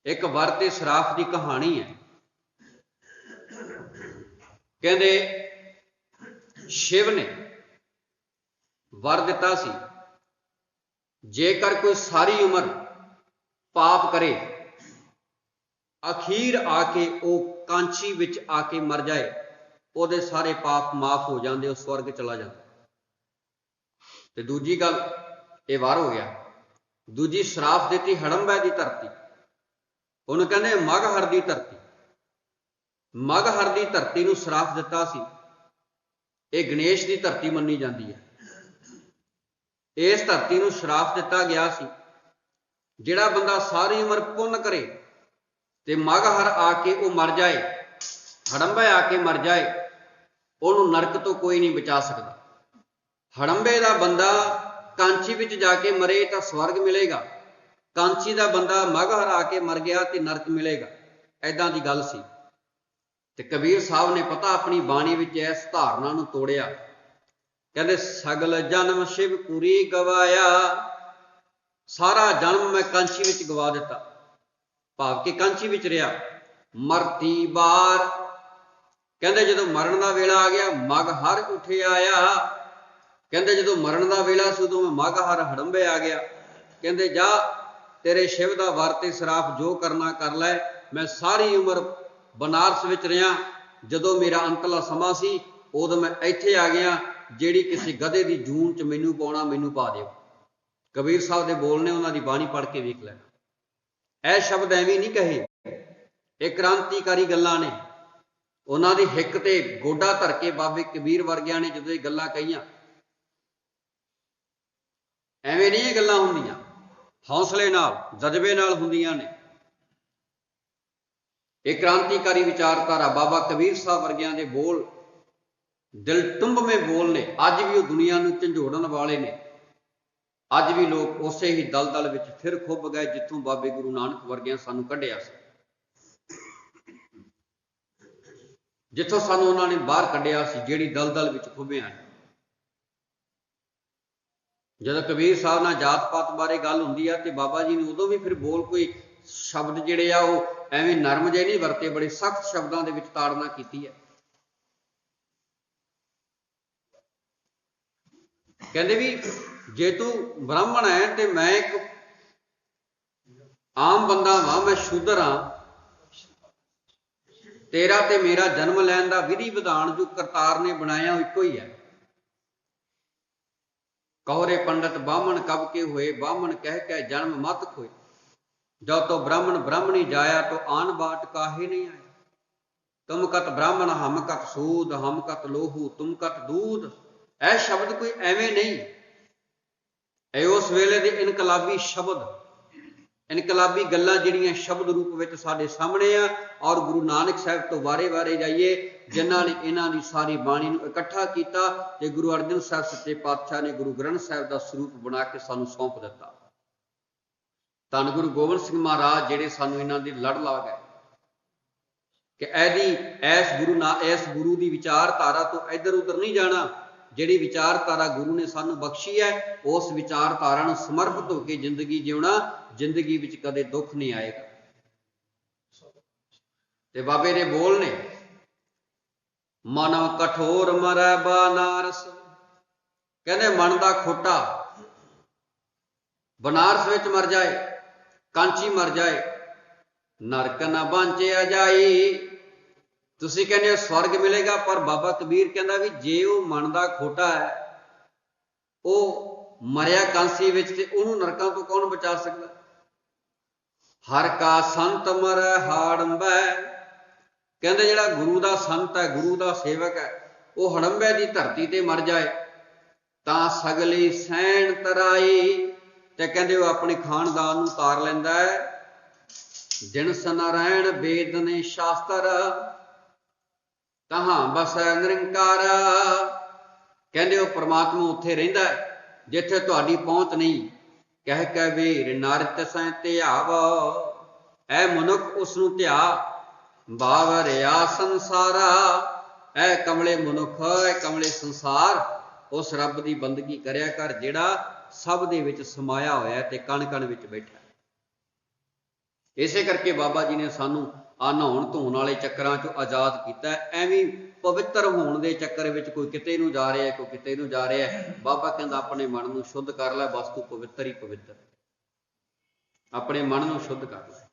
एक वर ते सराफ की कहानी है। कहंदे शिव ने वर दिता सी, जेकर कोई सारी उम्र पाप करे, अखीर आके वो कांची विच आके मर जाए, ਉਹਦੇ सारे पाप माफ हो जाते, ਉਹ स्वर्ग चला जाता। तो दूजी गल ये वार हो गया। दूजी शराफ दी हड़ंबै की धरती, उन्होंने कहते मगहर की धरती। मगहर की धरती नूं शराफ दिता सी। ये गणेश की धरती मन्नी जाती है। इस धरती नूं शराफ दिता गया सी, जिहड़ा बंदा सारी उम्र पुण्य करे ते मगहर आके वो मर जाए, हड़ंबै आके मर जाए, उन्होंने नरक तो कोई नहीं बचा सकता। हड़ंबे का बंदा कांची विच जाके मरे तो स्वर्ग मिलेगा, कांची का बंदा मगहर आके मर गया तो नरक मिलेगा। ऐदां दी गल सी। ते कबीर साहब ने पता अपनी बाणी विच इस धारणा नूं तोड़िया। कहंदे सगल जन्म शिवपुरी गवाया, सारा जन्म मैं कांची विच गवा दिता, भाव कि कांची विच रहा। मरती बार, कहंदे जदों मरण का वेला आ गया, मगहर उठे आया। कहंदे जदों मरण का वेला सी, उदों मैं मगहर हड़ंबे आ गया। कहंदे जा तेरे शिव का वर ते सराफ जो करना कर लै, मैं सारी उम्र बनारस विच रहा, जदों मेरा अंतला समा सी उदों मैं इत्थे आ गया, जिहड़ी किसी गधे की जून च मैनू पाउणा मैनू पा दिओ। कबीर साहब दे बोलने उन्हां दी बाणी पढ़ के वेख लैना। यह शब्द एवें नहीं कहे, ये क्रांतिकारी गल्लां ने। उन्हां दी हिक ते गोडा धर के बाबे कबीर वर्गियां ने जदों ये गल्लां कहियां, एवें नहीं ये गल्लां हुंदियां, हौसले नाल जज्बे नाल हुंदियां ने। एक क्रांतिकारी विचारधारा बाबा कबीर साहब वर्गियां दे बोल दिल टुंबवें बोल ने, अज भी वो दुनिया नूं झंझोड़न वाले ने। ਅੱਜ ਵੀ ਲੋਕ ਉਸੇ ही दलदल ਵਿੱਚ ਫਿਰ ਖੁੱਭ ਗਏ ਜਿੱਥੋਂ ਬਾਬੇ ਗੁਰੂ ਨਾਨਕ ਵਰਗਿਆਂ ਸਾਨੂੰ ਕੱਢਿਆ ਸੀ, ਜਿੱਥੋਂ ਸਾਨੂੰ ਉਹਨਾਂ ਨੇ ਬਾਹਰ ਕੱਢਿਆ ਸੀ, ਜਿਹੜੀ दलदल ਵਿੱਚ ਖੁੱਭੇ ਹਨ। ਜਦੋਂ ਕਬੀਰ ਸਾਹਿਬ ਨਾਲ ਜਾਤ ਪਾਤ ਬਾਰੇ ਗੱਲ ਹੁੰਦੀ ਆ ਤੇ ਬਾਬਾ ਜੀ ਨੇ ਉਦੋਂ ਵੀ ਫਿਰ ਬੋਲ ਕੋਈ ਸ਼ਬਦ ਜਿਹੜੇ ਆ ਉਹ ਐਵੇਂ ਨਰਮ ਜਿਹੇ ਨਹੀਂ ਵਰਤੇ, ਬੜੇ ਸਖਤ ਸ਼ਬਦਾਂ ਦੇ ਵਿੱਚ ਤਾੜਨਾ ਕੀਤੀ ਹੈ। ਕਹਿੰਦੇ ਵੀ ਜੇ ਤੂੰ ਬ੍ਰਾਹਮਣ ਹੈ ਤੇ ਮੈਂ ਇੱਕ ਆਮ ਬੰਦਾ ਵਾਂ, ਮੈਂ ਸ਼ੂਦਰ ਹਾਂ, ਤੇਰਾ ਤੇ ਮੇਰਾ ਜਨਮ ਲੈਣ ਦਾ ਵਿਧੀ ਵਿਧਾਨ ਜੋ ਕਰਤਾਰ ਨੇ ਬਣਾਇਆ ਉਹ ਇੱਕੋ ਹੀ ਹੈ। ਕਹੁਰੇ ਪੰਡਤ ਬਾਹਮਣ ਕਬ ਕੇ ਹੋਏ, ਬਾਹਮਣ ਕਹਿ ਕੇ ਜਨਮ ਮਤ खोए, जब तो ब्राह्मण ब्राह्मणी जाया तो आन बाट काहे नहीं आया, तुम कत ब्राह्मण हम कत सूद, हम कत लोहू तुम कत दूध। ਇਹ ਸ਼ਬਦ ਕੋਈ ਐਵੇਂ ਨਹੀਂ, ਇਹ ਉਸ ਵੇਲੇ ਦੇ ਇਨਕਲਾਬੀ ਸ਼ਬਦ, ਇਨਕਲਾਬੀ ਗੱਲਾਂ ਜਿਹੜੀਆਂ ਸ਼ਬਦ ਰੂਪ ਵਿੱਚ ਸਾਡੇ ਸਾਹਮਣੇ ਆ। ਔਰ ਗੁਰੂ ਨਾਨਕ ਸਾਹਿਬ ਤੋਂ ਵਾਰੇ ਜਾਈਏ ਜਿਨ੍ਹਾਂ ਨੇ ਇਹਨਾਂ ਦੀ ਸਾਰੀ ਬਾਣੀ ਨੂੰ ਇਕੱਠਾ ਕੀਤਾ ਤੇ ਗੁਰੂ ਅਰਜਨ ਸਾਹਿਬ ਸੱਚੇ ਪਾਤਸ਼ਾਹ ਨੇ ਗੁਰੂ ਗ੍ਰੰਥ ਸਾਹਿਬ ਦਾ ਸਰੂਪ ਬਣਾ ਕੇ ਸਾਨੂੰ ਸੌਂਪ ਦਿੱਤਾ। ਧੰਨ ਗੁਰੂ ਗੋਬਿੰਦ ਸਿੰਘ ਮਹਾਰਾਜ ਜਿਹੜੇ ਸਾਨੂੰ ਇਹਨਾਂ ਦੀ ਲੜ ਲਾ ਗਏ ਕਿ ਇਸ ਗੁਰੂ ਦੀ ਵਿਚਾਰਧਾਰਾ ਤੋਂ ਇੱਧਰ ਉੱਧਰ ਨਹੀਂ ਜਾਣਾ। ਜਿਹੜੀ ਵਿਚਾਰਧਾਰਾ ਗੁਰੂ ਨੇ ਸਾਨੂੰ ਬਖਸ਼ੀ ਹੈ ਉਸ ਵਿਚਾਰਧਾਰਾ ਨੂੰ ਸਮਰਪਿਤ ਹੋ ਕੇ ਜ਼ਿੰਦਗੀ ਜਿਉਣਾ, ਜ਼ਿੰਦਗੀ ਵਿੱਚ ਕਦੇ ਦੁੱਖ ਨਹੀਂ ਆਏਗਾ। ਤੇ ਬਾਬੇ ਦੇ ਬੋਲ ਨੇ, ਮਨ ਕਠੋਰ ਮਰੈ ਬਨਾਰਸ, ਕਹਿੰਦੇ ਮਨ ਦਾ ਖੋਟਾ ਬਨਾਰਸ ਵਿੱਚ ਮਰ ਜਾਏ, ਕਾਂਚੀ ਮਰ ਜਾਏ, ਨਰਕ ਨਾ ਬਾਂਚਿਆ ਜਾਈ। ਤੁਸੀਂ ਕਹਿੰਦੇ ਹੋ ਸਵਰਗ ਮਿਲੇਗਾ, ਪਰ ਬਾਬਾ ਕਬੀਰ ਕਹਿੰਦਾ ਵੀ ਜੇ ਉਹ ਮਨ ਦਾ ਖੋਟਾ ਹੈ, ਉਹ ਮਰਿਆ ਕਾਂਸੀ ਵਿੱਚ, ਤੇ ਉਹਨੂੰ ਨਰਕਾਂ ਤੋਂ ਕੌਣ ਬਚਾ ਸਕਦਾ। ਹਰ ਕਾ ਸੰਤ ਮਰੈ ਹਾੜੰਬੈ, ਕਹਿੰਦੇ ਜਿਹੜਾ ਗੁਰੂ ਦਾ ਸੰਤ ਹੈ, ਗੁਰੂ ਦਾ ਸੇਵਕ ਹੈ, ਉਹ ਹੜੰਬੇ ਦੀ ਧਰਤੀ ਤੇ ਮਰ ਜਾਏ ਤਾਂ ਸਗਲੀ ਸੈਣ ਤਰਾਈ, ਤੇ ਕਹਿੰਦੇ ਉਹ ਆਪਣੇ ਖਾਨਦਾਨ ਨੂੰ ਤਾਰ ਲੈਂਦਾ ਹੈ। ਜਿਨਸ ਨਾਰਾਇਣ ਵੇਦ ਨੇ ਸ਼ਾਸਤਰ, ਤਹਾਂ ਬਸੈ ਨਿਰੰਕਾਰ, ਕਹਿੰਦੇ ਉਹ ਪ੍ਰਮਾਤਮਾ ਉੱਥੇ ਰਹਿੰਦਾ ਜਿੱਥੇ ਤੁਹਾਡੀ ਪਹੁੰਚ ਨਹੀਂ। ਕਹਿ ਕੇ ਵੀਰ ਨਰ ਤਸੈ ਧਿਆਵ, ਐ ਮਨੁੱਖ ਉਸ ਨੂੰ ਧਿਆ, ਬਾਵਰਿਆ ਸੰਸਾਰਾ, ਐ ਕਮਲੇ ਮਨੁੱਖ, ਐ ਕਮਲੇ ਸੰਸਾਰ, ਉਸ ਰੱਬ ਦੀ ਬੰਦਗੀ ਕਰਿਆ ਕਰ ਜਿਹੜਾ ਸਭ ਦੇ ਵਿੱਚ ਸਮਾਇਆ ਹੋਇਆ ਤੇ ਕਣ ਕਣ ਵਿੱਚ ਬੈਠਾ। ਇਸੇ ਕਰਕੇ ਬਾਬਾ ਜੀ ਨੇ ਸਾਨੂੰ ਆ ਨਹਾਉਣ ਧੋਣ ਵਾਲੇ ਚੱਕਰਾਂ ਚੋਂ ਆਜ਼ਾਦ ਕੀਤਾ। ਐਵੇਂ ਪਵਿੱਤਰ ਹੋਣ ਦੇ ਚੱਕਰ ਵਿੱਚ ਕੋਈ ਕਿਤੇ ਨੂੰ ਜਾ ਰਿਹਾ, ਕੋਈ ਕਿਤੇ ਨੂੰ ਜਾ ਰਿਹਾ। ਬਾਬਾ ਕਹਿੰਦਾ ਆਪਣੇ ਮਨ ਨੂੰ ਸ਼ੁੱਧ ਕਰ ਲੈ, ਬਸ ਤੂੰ ਪਵਿੱਤਰ ਹੀ ਪਵਿੱਤਰ, ਆਪਣੇ ਮਨ ਨੂੰ ਸ਼ੁੱਧ ਕਰ ਲੈ।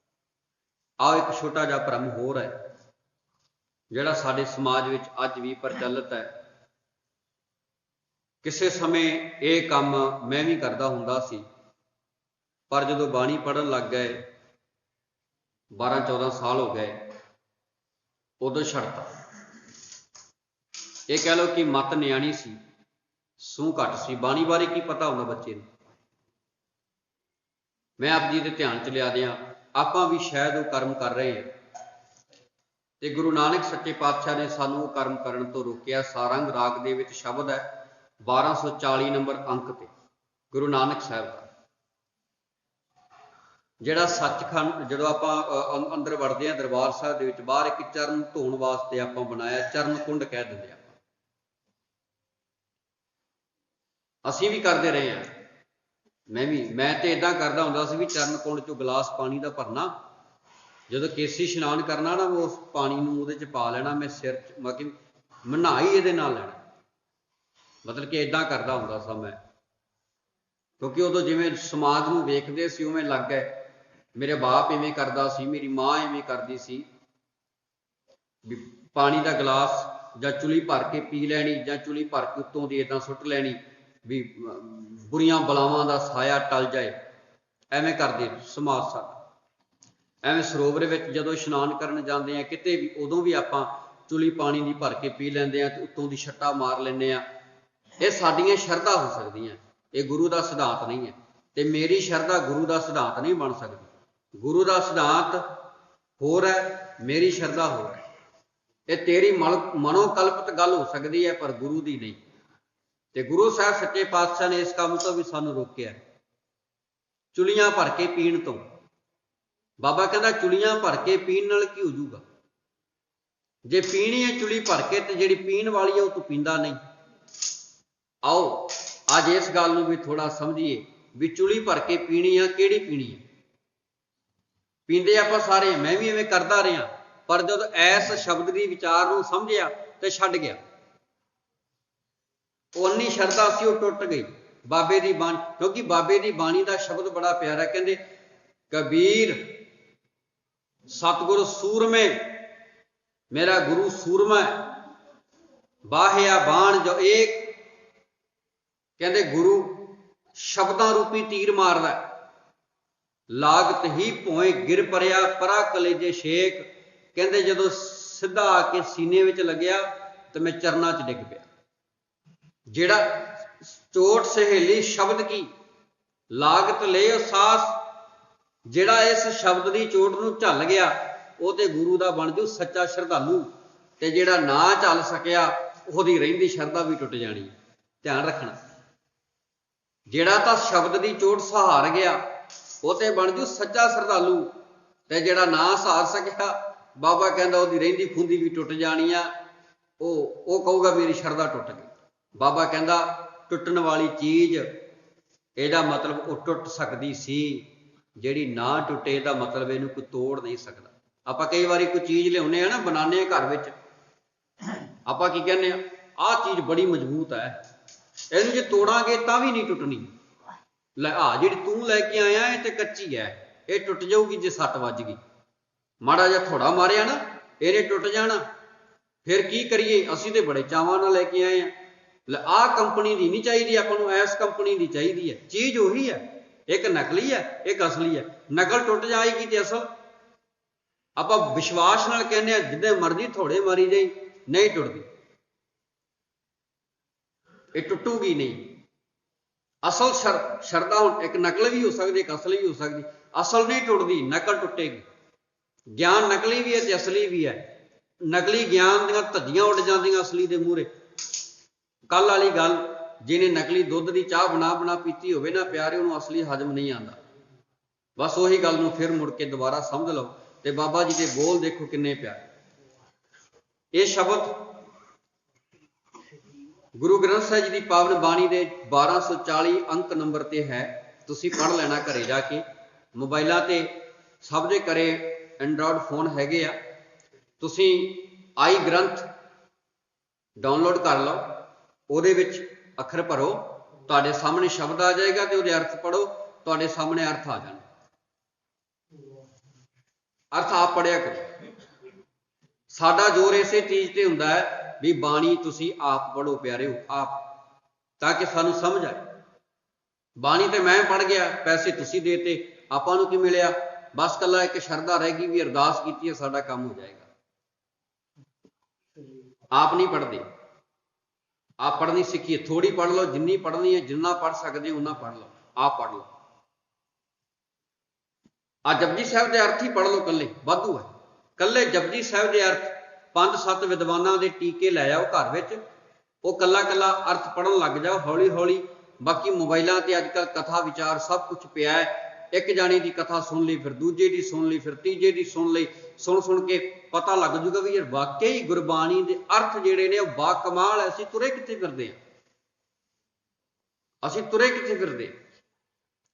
ਆਹ ਇੱਕ ਛੋਟਾ ਜਿਹਾ ਭਰਮ ਹੋਰ ਹੈ ਜਿਹੜਾ ਸਾਡੇ ਸਮਾਜ ਵਿੱਚ ਅੱਜ ਵੀ ਪ੍ਰਚਲਿਤ ਹੈ। ਕਿਸੇ ਸਮੇਂ ਇਹ ਕੰਮ ਮੈਂ ਵੀ ਕਰਦਾ ਹੁੰਦਾ ਸੀ, ਪਰ ਜਦੋਂ ਬਾਣੀ ਪੜ੍ਹਨ ਲੱਗ ਗਏ, 12-14 ਸਾਲ ਹੋ ਗਏ, ਉਦੋਂ ਛੱਡਤਾ। ਇਹ ਕਹਿ ਲਓ ਕਿ ਮੱਤ ਨਿਆਣੀ ਸੀ, ਸੂਹ ਘੱਟ ਸੀ, ਬਾਣੀ ਬਾਰੇ ਕੀ ਪਤਾ ਹੁੰਦਾ ਬੱਚੇ ਨੂੰ। ਮੈਂ ਆਪ ਜੀ ਦੇ ਧਿਆਨ ਚ ਲਿਆ ਦਿਆਂ, ਆਪਾਂ ਵੀ ਸ਼ਾਇਦ ਉਹ ਕਰਮ ਕਰ ਰਹੇ ਹਾਂ ਤੇ ਗੁਰੂ ਨਾਨਕ ਸੱਚੇ ਪਾਤਸ਼ਾਹ ਨੇ ਸਾਨੂੰ ਉਹ ਕਰਮ ਕਰਨ ਤੋਂ ਰੋਕਿਆ। ਸਾਰੰਗ ਰਾਗ ਦੇ ਵਿੱਚ ਸ਼ਬਦ ਹੈ 1240 ਨੰਬਰ ਅੰਕ ਤੇ, ਗੁਰੂ ਨਾਨਕ ਸਾਹਿਬ ਦਾ ਜਿਹੜਾ ਸੱਚਖੰਡ, ਜਦੋਂ ਆਪਾਂ ਅੰਦਰ ਵੜਦੇ ਹਾਂ ਦਰਬਾਰ ਸਾਹਿਬ ਦੇ ਵਿੱਚ, ਬਾਹਰ ਇੱਕ ਚਰਨ ਧੋਣ ਵਾਸਤੇ ਆਪਾਂ ਬਣਾਇਆ, ਚਰਨ ਕੁੰਡ ਕਹਿ ਦਿੰਦੇ ਆਪਾਂ। ਅਸੀਂ ਵੀ ਕਰਦੇ ਰਹੇ ਹਾਂ, ਮੈਂ ਤੇ ਏਦਾਂ ਕਰਦਾ ਹੁੰਦਾ ਸੀ ਵੀ ਚਰਨ ਕੁੰਡ ਚੋਂ ਗਲਾਸ ਪਾਣੀ ਦਾ ਭਰਨਾ, ਜਦੋਂ ਕੇਸੀ ਇਸ਼ਨਾਨ ਕਰਨਾ ਨਾ, ਉਸ ਪਾਣੀ ਨੂੰ ਉਹਦੇ ਚ ਪਾ ਲੈਣਾ, ਮੈਂ ਸਿਰ ਚ ਮਤਲਬ ਮਨਾ ਹੀ ਇਹਦੇ ਨਾਲ ਲੈਣਾ, ਮਤਲਬ ਕਿ ਏਦਾਂ ਕਰਦਾ ਹੁੰਦਾ ਸਾਂ ਮੈਂ। ਕਿਉਂਕਿ ਉਦੋਂ ਜਿਵੇਂ ਸਮਾਜ ਨੂੰ ਵੇਖਦੇ ਸੀ ਉਵੇਂ ਲੱਗ ਗਏ। ਮੇਰੇ ਬਾਪ ਇਵੇਂ ਕਰਦਾ ਸੀ, ਮੇਰੀ ਮਾਂ ਇਵੇਂ ਕਰਦੀ ਸੀ ਵੀ ਪਾਣੀ ਦਾ ਗਲਾਸ ਜਾਂ ਚੁਲੀ ਭਰ ਕੇ ਪੀ ਲੈਣੀ, ਜਾਂ ਚੁਲੀ ਭਰ ਕੇ ਉੱਤੋਂ ਦੀ ਏਦਾਂ ਸੁੱਟ ਲੈਣੀ ਵੀ ਬੁਰੀਆਂ ਬਲਾਵਾਂ ਦਾ ਸਾਇਆ ਟਲ ਜਾਏ। ਐਵੇਂ ਕਰਦੇ ਸਮਾਜ ਸਾਡਾ। ਐਵੇਂ ਸਰੋਵਰ ਵਿੱਚ ਜਦੋਂ ਇਸ਼ਨਾਨ ਕਰਨ ਜਾਂਦੇ ਆ ਕਿਤੇ ਵੀ, ਉਦੋਂ ਵੀ ਆਪਾਂ ਚੁਲੀ ਪਾਣੀ ਦੀ ਭਰ ਕੇ ਪੀ ਲੈਂਦੇ ਆ ਤੇ ਉੱਤੋਂ ਦੀ ਛੱਟਾ ਮਾਰ ਲੈਂਦੇ ਆ। ਇਹ ਸਾਡੀਆਂ ਸ਼ਰਧਾ ਹੋ ਸਕਦੀਆਂ, ਇਹ ਗੁਰੂ ਦਾ ਸਿਧਾਂਤ ਨਹੀਂ ਹੈ। ਤੇ ਮੇਰੀ ਸ਼ਰਧਾ ਗੁਰੂ ਦਾ ਸਿਧਾਂਤ ਨਹੀਂ ਬਣ ਸਕਦੀ। ਗੁਰੂ ਦਾ ਸਿਧਾਂਤ ਹੋਰ ਹੈ, ਮੇਰੀ ਸ਼ਰਧਾ ਹੋਰ ਹੈ। ਇਹ ਤੇਰੀ ਮਨੋਕਲਪਿਤ ਗੱਲ ਹੋ ਸਕਦੀ ਹੈ, ਪਰ ਗੁਰੂ ਦੀ ਨਹੀਂ। ਤੇ ਗੁਰੂ ਸਾਹਿਬ ਸੱਚੇ ਪਾਤਸ਼ਾਹ ਨੇ ਇਸ ਕੰਮ ਤੋਂ ਵੀ ਸਾਨੂੰ ਰੋਕਿਆ। ਚੁਲੀਆਂ ਭਰ ਕੇ ਪੀਣ ਤੋਂ। ਬਾਬਾ ਕਹਿੰਦਾ ਚੁਲੀਆਂ ਭਰ ਕੇ ਪੀਣ ਨਾਲ ਕੀ ਹੋ ਜੂਗਾ? ਜੇ ਪੀਣੀ ਹੈ ਚੁਲੀ ਭਰ ਕੇ ਤੇ ਜਿਹੜੀ ਪੀਣ ਵਾਲੀ ਹੈ ਉਹ ਤੂੰ ਪੀਂਦਾ ਨਹੀਂ। ਆਓ ਅੱਜ ਇਸ ਗੱਲ ਨੂੰ ਵੀ ਥੋੜਾ ਸਮਝੀਏ ਵੀ ਚੁਲੀ ਭਰ ਕੇ ਪੀਣੀ ਆ, ਕਿਹੜੀ ਪੀਣੀ ਹੈ? ਪੀਂਦੇ ਆਪਾਂ ਸਾਰੇ, ਮੈਂ ਵੀ ਐਵੇਂ ਕਰਦਾ ਰਿਹਾ, ਪਰ ਜਦੋਂ ਐਸ ਸ਼ਬਦ ਦੀ ਵਿਚਾਰ ਨੂੰ ਸਮਝਿਆ ਤੇ ਛੱਡ ਗਿਆ। ਉਨੀ ਸ਼ਰਧਾ ਸੀ ਉਹ ਟੁੱਟ ਗਈ ਬਾਬੇ ਦੀ ਬਾਣੀ, ਕਿਉਂਕਿ ਬਾਬੇ ਦੀ ਬਾਣੀ ਦਾ ਸ਼ਬਦ ਬੜਾ ਪਿਆਰਾ। ਕਹਿੰਦੇ ਕਬੀਰ ਸਤਿਗੁਰ ਸੂਰਮੇ, ਮੇਰਾ ਗੁਰੂ ਸੂਰਮਾ ਬਾਹਿਆ ਬਾਣ ਜੋ ਏਕ। ਕਹਿੰਦੇ ਗੁਰੂ ਸ਼ਬਦਾਂ ਰੂਪੀ ਤੀਰ ਮਾਰਦਾ, ਲਾਗਤ ਹੀ ਭੋਏ ਗਿਰ ਪਰਿਆ ਪਰਾ ਕਲੇਜੇ ਸ਼ੇਕ। ਕਹਿੰਦੇ ਜਦੋਂ ਸਿੱਧਾ ਆ ਕੇ ਸੀਨੇ ਵਿੱਚ ਲੱਗਿਆ ਤੇ ਮੈਂ ਚਰਨਾਂ 'ਚ ਡਿੱਗ ਪਿਆ। ਜਿਹੜਾ ਚੋਟ ਸਹੇਲੀ ਸ਼ਬਦ ਕੀ ਲਾਗਤ ਲੈ ਸਾਸ, ਜਿਹੜਾ ਇਸ ਸ਼ਬਦ ਦੀ ਚੋਟ ਨੂੰ ਝੱਲ ਗਿਆ ਉਹ ਤੇ ਗੁਰੂ ਦਾ ਬਣ ਜੂ ਸੱਚਾ ਸ਼ਰਧਾਲੂ। ਤੇ ਜਿਹੜਾ ਨਾ ਝੱਲ ਸਕਿਆ ਉਹਦੀ ਰਹਿੰਦੀ ਸ਼ਰਧਾ ਵੀ ਟੁੱਟ ਜਾਣੀ। ਧਿਆਨ ਰੱਖਣਾ, ਜਿਹੜਾ ਤਾਂ ਸ਼ਬਦ ਦੀ ਚੋਟ ਸਹਾਰ ਗਿਆ ਉਹ ਤੇ ਬਣ ਜੂ ਸੱਚਾ ਸ਼ਰਧਾਲੂ, ਤੇ ਜਿਹੜਾ ਨਾ ਸਹਾਰ ਸਕਿਆ ਬਾਬਾ ਕਹਿੰਦਾ ਉਹਦੀ ਰਹਿੰਦੀ ਖੁੰਦੀ ਵੀ ਟੁੱਟ ਜਾਣੀ ਆ। ਉਹ ਕਹੂਗਾ ਮੇਰੀ ਸ਼ਰਧਾ ਟੁੱਟ ਗਈ। ਬਾਬਾ ਕਹਿੰਦਾ ਟੁੱਟਣ ਵਾਲੀ ਚੀਜ਼ ਇਹਦਾ ਮਤਲਬ ਉਹ ਟੁੱਟ ਸਕਦੀ ਸੀ, ਜਿਹੜੀ ਨਾ ਟੁੱਟੇ ਇਹਦਾ ਮਤਲਬ ਇਹਨੂੰ ਕੋਈ ਤੋੜ ਨਹੀਂ ਸਕਦਾ। ਆਪਾਂ ਕਈ ਵਾਰੀ ਕੋਈ ਚੀਜ਼ ਲਿਆਉਂਦੇ ਆ ਨਾ, ਬਣਾਉਂਦੇ ਆ ਘਰ ਵਿੱਚ, ਆਪਾਂ ਕੀ ਕਹਿੰਦੇ ਆ, ਆਹ ਚੀਜ਼ ਬੜੀ ਮਜ਼ਬੂਤ ਹੈ, ਇਹਨੂੰ ਜੇ ਤੋੜਾਂਗੇ ਤਾਂ ਵੀ ਨਹੀਂ ਟੁੱਟਣੀ। ਲੈ ਆ ਜਿਹੜੀ ਤੂੰ ਲੈ ਕੇ ਆਇਆ ਇਹ ਤੇ ਕੱਚੀ ਹੈ, ਇਹ ਟੁੱਟ ਜਾਊਗੀ ਜੇ ਸੱਟ ਵੱਜ ਗਈ। ਮਾੜਾ ਜਿਹਾ ਥੋੜਾ ਮਾਰਿਆ ਨਾ ਇਹਨੇ ਟੁੱਟ ਜਾਣਾ। ਫਿਰ ਕੀ ਕਰੀਏ? ਅਸੀਂ ਤੇ ਬੜੇ ਚਾਵਾਂ ਨਾਲ ਲੈ ਕੇ ਆਏ ਆ। ਲੈ ਆਹ ਕੰਪਨੀ ਦੀ ਨਹੀਂ ਚਾਹੀਦੀ ਆਪਾਂ ਨੂੰ, ਇਸ ਕੰਪਨੀ ਦੀ ਚਾਹੀਦੀ ਹੈ। ਚੀਜ਼ ਉਹੀ ਹੈ, ਇੱਕ ਨਕਲੀ ਹੈ ਇੱਕ ਅਸਲੀ ਹੈ। ਨਕਲ ਟੁੱਟ ਜਾਏਗੀ ਤੇ ਅਸਲ ਆਪਾਂ ਵਿਸ਼ਵਾਸ ਨਾਲ ਕਹਿੰਦੇ ਆ ਜਿੱਦੇ ਮਰਜ਼ੀ ਥੋੜੇ ਮਾਰੀ ਜਾਈ, ਨਹੀਂ ਟੁੱਟਦੀ, ਇਹ ਟੁੱਟੂਗੀ ਨਹੀਂ। ਅਸਲ ਸ਼ਰਧਾ ਹੁਣ ਇੱਕ ਨਕਲ ਵੀ ਹੋ ਸਕਦੀ, ਇੱਕ ਅਸਲੀ ਵੀ ਹੋ ਸਕਦੀ। ਅਸਲ ਨਹੀਂ ਟੁੱਟਦੀ, ਨਕਲ ਟੁੱਟੇਗੀ। ਗਿਆਨ ਨਕਲੀ ਵੀ ਹੈ ਤੇ ਅਸਲੀ ਵੀ ਹੈ। ਨਕਲੀ ਗਿਆਨ ਦੀਆਂ ਧੱਜੀਆਂ ਉੱਡ ਜਾਂਦੀਆਂ ਅਸਲੀ ਦੇ ਮੂਹਰੇ। ਕੱਲ ਵਾਲੀ ਗੱਲ, ਜਿਹਨੇ ਨਕਲੀ ਦੁੱਧ ਦੀ ਚਾਹ ਬਣਾ ਪੀਤੀ ਹੋਵੇ ਨਾ ਪਿਆਰੇ, ਉਹਨੂੰ ਅਸਲੀ ਹਜ਼ਮ ਨਹੀਂ ਆਉਂਦਾ। ਬਸ ਉਹੀ ਗੱਲ ਨੂੰ ਫਿਰ ਮੁੜ ਕੇ ਦੁਬਾਰਾ ਸਮਝ ਲਓ। ਤੇ ਬਾਬਾ ਜੀ ਦੇ ਬੋਲ ਦੇਖੋ ਕਿੰਨੇ ਪਿਆਰੇ। ਇਹ ਸ਼ਬਦ ਗੁਰੂ ਗ੍ਰੰਥ ਸਾਹਿਬ ਜੀ ਦੀ ਪਾਵਨ ਬਾਣੀ ਦੇ 1240 ਅੰਕ ਨੰਬਰ ਤੇ ਹੈ। ਤੁਸੀਂ ਪੜ੍ਹ ਲੈਣਾ ਘਰੇ ਜਾ ਕੇ। ਮੋਬਾਈਲਾਂ ਤੇ ਸਭ ਦੇ ਘਰੇ ਐਂਡਰੋਇਡ ਫੋਨ ਹੈਗੇ ਆ। ਤੁਸੀਂ ਆਈ ਗ੍ਰੰਥ ਡਾਊਨਲੋਡ ਕਰ ਲਓ, ਉਹਦੇ ਵਿੱਚ ਅੱਖਰ ਭਰੋ, ਤੁਹਾਡੇ ਸਾਹਮਣੇ ਸ਼ਬਦ ਆ ਜਾਏਗਾ ਤੇ ਉਹਦੇ ਅਰਥ ਪੜ੍ਹੋ, ਤੁਹਾਡੇ ਸਾਹਮਣੇ ਅਰਥ ਆ ਜਾਣ। ਅਰਥ ਆਪ ਪੜ੍ਹਿਆ ਕਰੋ। ਸਾਡਾ ਜ਼ੋਰ ਇਸੇ ਚੀਜ਼ ਤੇ ਹੁੰਦਾ ਹੈ ਵੀ ਬਾਣੀ ਤੁਸੀਂ ਆਪ ਪੜ੍ਹੋ ਪਿਆਰਿਓ, ਆਪ, ਤਾਂ ਕਿ ਸਾਨੂੰ ਸਮਝ ਆਏ। ਬਾਣੀ ਤੇ ਮੈਂ ਪੜ੍ਹ ਗਿਆ, ਪੈਸੇ ਤੁਸੀਂ ਦੇਤੇ, ਆਪਾਂ ਨੂੰ ਕੀ ਮਿਲਿਆ? ਬਸ ਕੱਲਾ ਇੱਕ ਸ਼ਰਧਾ ਰਹਿ ਗਈ ਵੀ ਅਰਦਾਸ ਕੀਤੀ ਹੈ ਸਾਡਾ ਕੰਮ ਹੋ ਜਾਏਗਾ। ਆਪ ਨਹੀਂ ਪੜ੍ਹਦੇ। ਆਪ ਪੜ੍ਹਨੀ ਸਿੱਖੀਏ। ਥੋੜੀ ਪੜ੍ਹ ਲਓ, ਜਿੰਨੀ ਪੜ੍ਹਨੀ ਹੈ, ਜਿੰਨਾ ਪੜ੍ਹ ਸਕਦੇ ਉਨਾ ਪੜ੍ਹ ਲਓ, ਆਪ ਪੜ੍ਹ ਲਓ। ਆ ਜਪਜੀ ਸਾਹਿਬ ਦੇ ਅਰਥ ਹੀ ਪੜ੍ਹ ਲਓ, ਕੱਲੇ ਵਾਧੂ ਹੈ। ਕੱਲੇ ਜਪਜੀ ਸਾਹਿਬ ਦੇ ਅਰਥ 5-7 ਵਿਦਵਾਨਾਂ ਦੇ ਟੀਕੇ ਲੈ ਆਓ ਘਰ ਵਿੱਚ, ਉਹ ਕੱਲਾ ਅਰਥ ਪੜ੍ਹਨ ਲੱਗ ਜਾਓ ਹੌਲੀ ਹੌਲੀ। ਬਾਕੀ ਮੋਬਾਈਲਾਂ ਤੇ ਅੱਜ ਕੱਲ੍ਹ ਕਥਾ ਵਿਚਾਰ ਸਭ ਕੁਛ ਪਿਆ ਹੈ। ਇੱਕ ਜਾਣੀ ਦੀ ਕਥਾ ਸੁਣ ਲਈ, ਫਿਰ ਦੂਜੇ ਦੀ ਸੁਣ ਲਈ, ਫਿਰ ਤੀਜੇ ਦੀ ਸੁਣ ਲਈ। ਸੁਣ ਕੇ ਪਤਾ ਲੱਗ ਜੂਗਾ ਵੀ ਯਾਰ ਵਾਕਿਆ ਹੀ ਗੁਰਬਾਣੀ ਦੇ ਅਰਥ ਜਿਹੜੇ ਨੇ ਉਹ ਬਾ ਕਮਾਲ ਹੈ। ਅਸੀਂ ਤੁਰੇ ਕਿੱਥੇ ਫਿਰਦੇ ਹਾਂ? ਅਸੀਂ ਤੁਰੇ ਕਿੱਥੇ ਫਿਰਦੇ?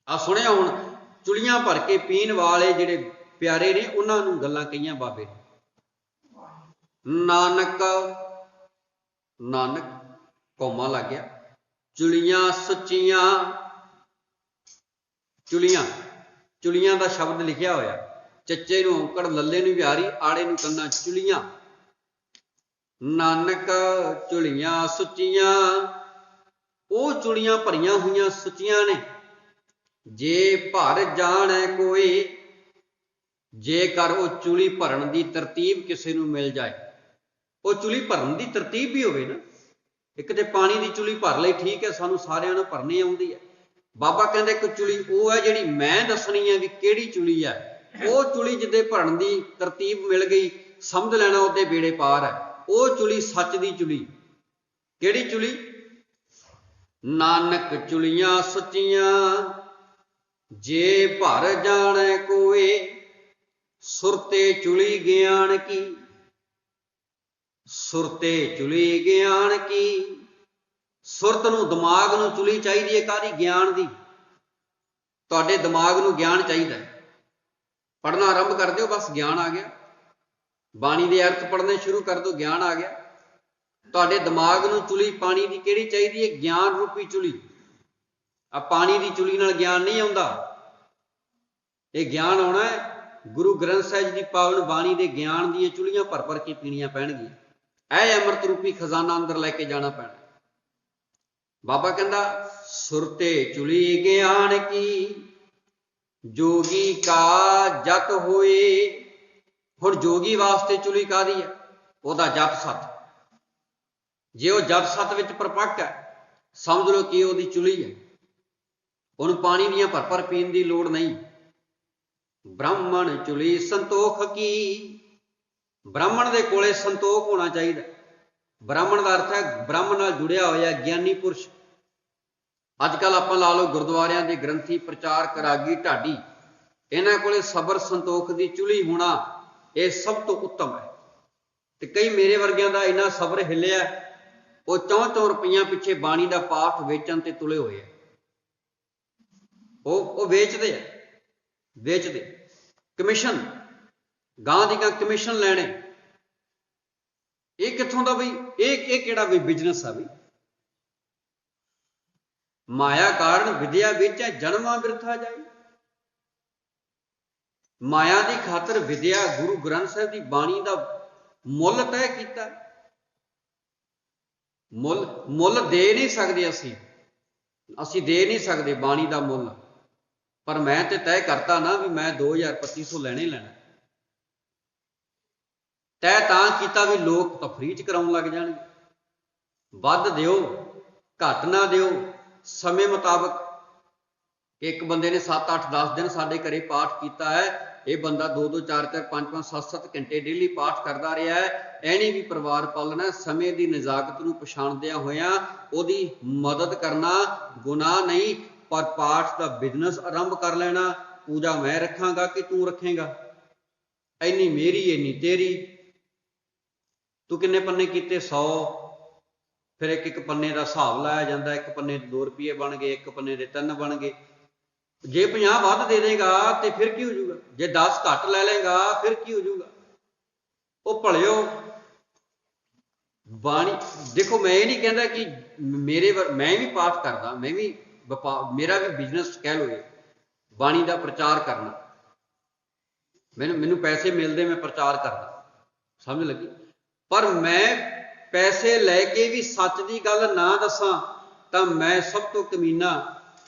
ਆ ਸੁਣਿਆ ਹੁਣ, ਚੁਲੀਆਂ ਭਰ ਕੇ ਪੀਣ ਵਾਲੇ ਜਿਹੜੇ ਪਿਆਰੇ ਨੇ ਉਹਨਾਂ ਨੂੰ ਗੱਲਾਂ ਕਹੀਆਂ ਬਾਬੇ ਨੇ। ਨਾਨਕ ਕੌਮਾ ਲੱਗ ਗਿਆ, ਚੁਲੀਆਂ ਸੱਚੀਆਂ। ਚੁਲੀਆਂ ਦਾ ਸ਼ਬਦ ਲਿਖਿਆ ਹੋਇਆ, ਚੱਚੇ ਨੂੰ ਔਂਕੜ, ਲੱਲੇ ਨੂੰ ਵਿਹਾਰੀ, ਆੜੇ ਨੂੰ ਕੰਨਾ, ਚੁਲੀਆਂ। ਨਾਨਕ ਚੁਲੀਆਂ ਸੁੱਚੀਆਂ, ਉਹ ਚੁਲੀਆਂ ਭਰੀਆਂ ਹੋਈਆਂ ਸੁੱਚੀਆਂ ਨੇ। ਜੇ ਭਰ ਜਾਣੈ ਕੋਈ, ਜੇਕਰ ਉਹ ਚੁਲੀ ਭਰਨ ਦੀ ਤਰਤੀਬ ਕਿਸੇ ਨੂੰ ਮਿਲ ਜਾਏ। ਉਹ ਚੁਲੀ ਭਰਨ ਦੀ ਤਰਤੀਬ ਵੀ ਹੋਵੇ ਨਾ। ਇੱਕ ਤੇ ਪਾਣੀ ਦੀ ਚੁਲੀ ਭਰ ਲਈ, ਠੀਕ ਹੈ, ਸਾਨੂੰ ਸਾਰਿਆਂ ਨੂੰ ਭਰਨੀ ਆਉਂਦੀ ਹੈ। ਬਾਬਾ ਕਹਿੰਦੇ ਇੱਕ ਚੁਲੀ ਉਹ ਹੈ ਜਿਹੜੀ ਮੈਂ ਦੱਸਣੀ ਹੈ ਵੀ ਕਿਹੜੀ ਚੁਲੀ ਹੈ। ਉਹ ਚੁਲੀ ਜਿੱਦੇ ਭਰਨ ਦੀ ਤਰਤੀਬ ਮਿਲ ਗਈ, ਸਮਝ ਲੈਣਾ ਉਹਦੇ ਬੇੜੇ ਪਾਰ ਹੈ। ਉਹ ਚੁਲੀ ਸੱਚ ਦੀ ਚੁਲੀ। ਕਿਹੜੀ ਚੁਲੀ? ਨਾਨਕ ਚੁਲੀਆਂ ਸੱਚੀਆਂ, जे भर जाने कोए सुरते चुली ज्ञान की। सुरते चुली ज्ञान की, सुरत नूं दिमाग नूं चुली चाहिदी है काहदी? ज्ञान दी। तुहाडे दिमाग नूं ज्ञान चाहिदा है। पढ़ना आरंभ कर दिओ, बस ज्ञान आ गया। बाणी दे अर्थ पढ़ने शुरू कर दो, ज्ञान आ गया। तुहाडे दिमाग नूं चुली पानी दी किहड़ी चाहिदी है? ज्ञान रूपी चुली। आ पानी दी चुली नाल ज्ञान नहीं आउंदा। ये ज्ञान आउणा है गुरु ग्रंथ साहिब जी दी पावन बाणी दे ज्ञान दी चुलियां भर भर के पीणियां पैणगीਆਂ। ऐ अमृत रूपी खजाना अंदर लैके जाना पैना। बाबा कहंदा सुरते चुली ज्ञान की, जोगी का जत होए। हुण जोगी वास्ते चुली काहदी है? ओहदा जप सत। जे वह जप सत विच परपक्क है, समझ लो कि ओहदी चुली है। उहनूं पानी दियां भर भर पीण दी लोड़ नहीं। ब्राह्मण चुली संतोख की, ब्राह्मण दे कोले संतोख होना चाहिए। ब्राह्मण का अर्थ है ब्राह्मण नाल जुड़िया होया ज्ञानी पुरुष। अजकल आपां ला लो गुरुद्वारियां दे ग्रंथी, प्रचारक, रागी, ढाडी, इन्हां कोले सबर संतोख दी चुली होना यह सब तो उत्तम है। ते कई मेरे वर्गियां दा इन्ना सबर हिलिया, वो 4-4 रुपइयां पिछे बाणी का पाठ वेचण ते तुले हुए है। वो वेचते है, वेचते कमीशन, गां दी गां कमीशन लैने। ये कित्थों दा बई? ये किहड़ा बई बिजनेस है बई? माया कारण विद्या वेचै जन्मा बिरथा जाए। माया की खातर विद्या गुरु ग्रंथ साहिब की बाणी का मुल तय किया। मुल दे नहीं सकते असी दे नहीं सकते बाणी का मुल। पर मैं तो तय करता ना भी मैं 2000-2500 लैने लैना। तय तां कीता भी लोग तफरी च कराउण लग जाणगे। वध दिओ घट ना दिओ, समय मुताबक। एक बंदे ने 7-8-10 दिन साडे घरे पाठ किया है। ये बंदा 2-2, 4-4, 5-5, 7-7 घंटे डेली पाठ करता रहा है। एने भी परिवार पालना। समय की नजाकत नूं पछाणदिआं होइआं उहदी मदद करना गुनाह नहीं, पर पाठ का बिजनेस आरंभ कर लेना। पूजा मैं रखांगा कि तू रखेगा? इन्नी मेरी इन्नी तेरी। तू किन्ने पन्ने कीते? 100। फिर एक पन्ने का हिसाब लाया जाता। एक पन्ने 2 रुपये बन गए, एक पन्ने के 3 बन गए। जे 50 वध दे देगा तो फिर की हो जाऊगा? जे 10 घट लै लेगा फिर की हो जाऊगा? वो भलिओ बाणी देखो, मैं ये नहीं कहता कि मैं भी पाठ करदा, मैं भी मेरा भी बिजनेस कह लो बाणी का प्रचार करना। मैनू पैसे मिलते, मैं प्रचार करदा, समझ लगी। पर मैं पैसे लैके भी सच की गल ना दसां तां मैं सब तो कमीना।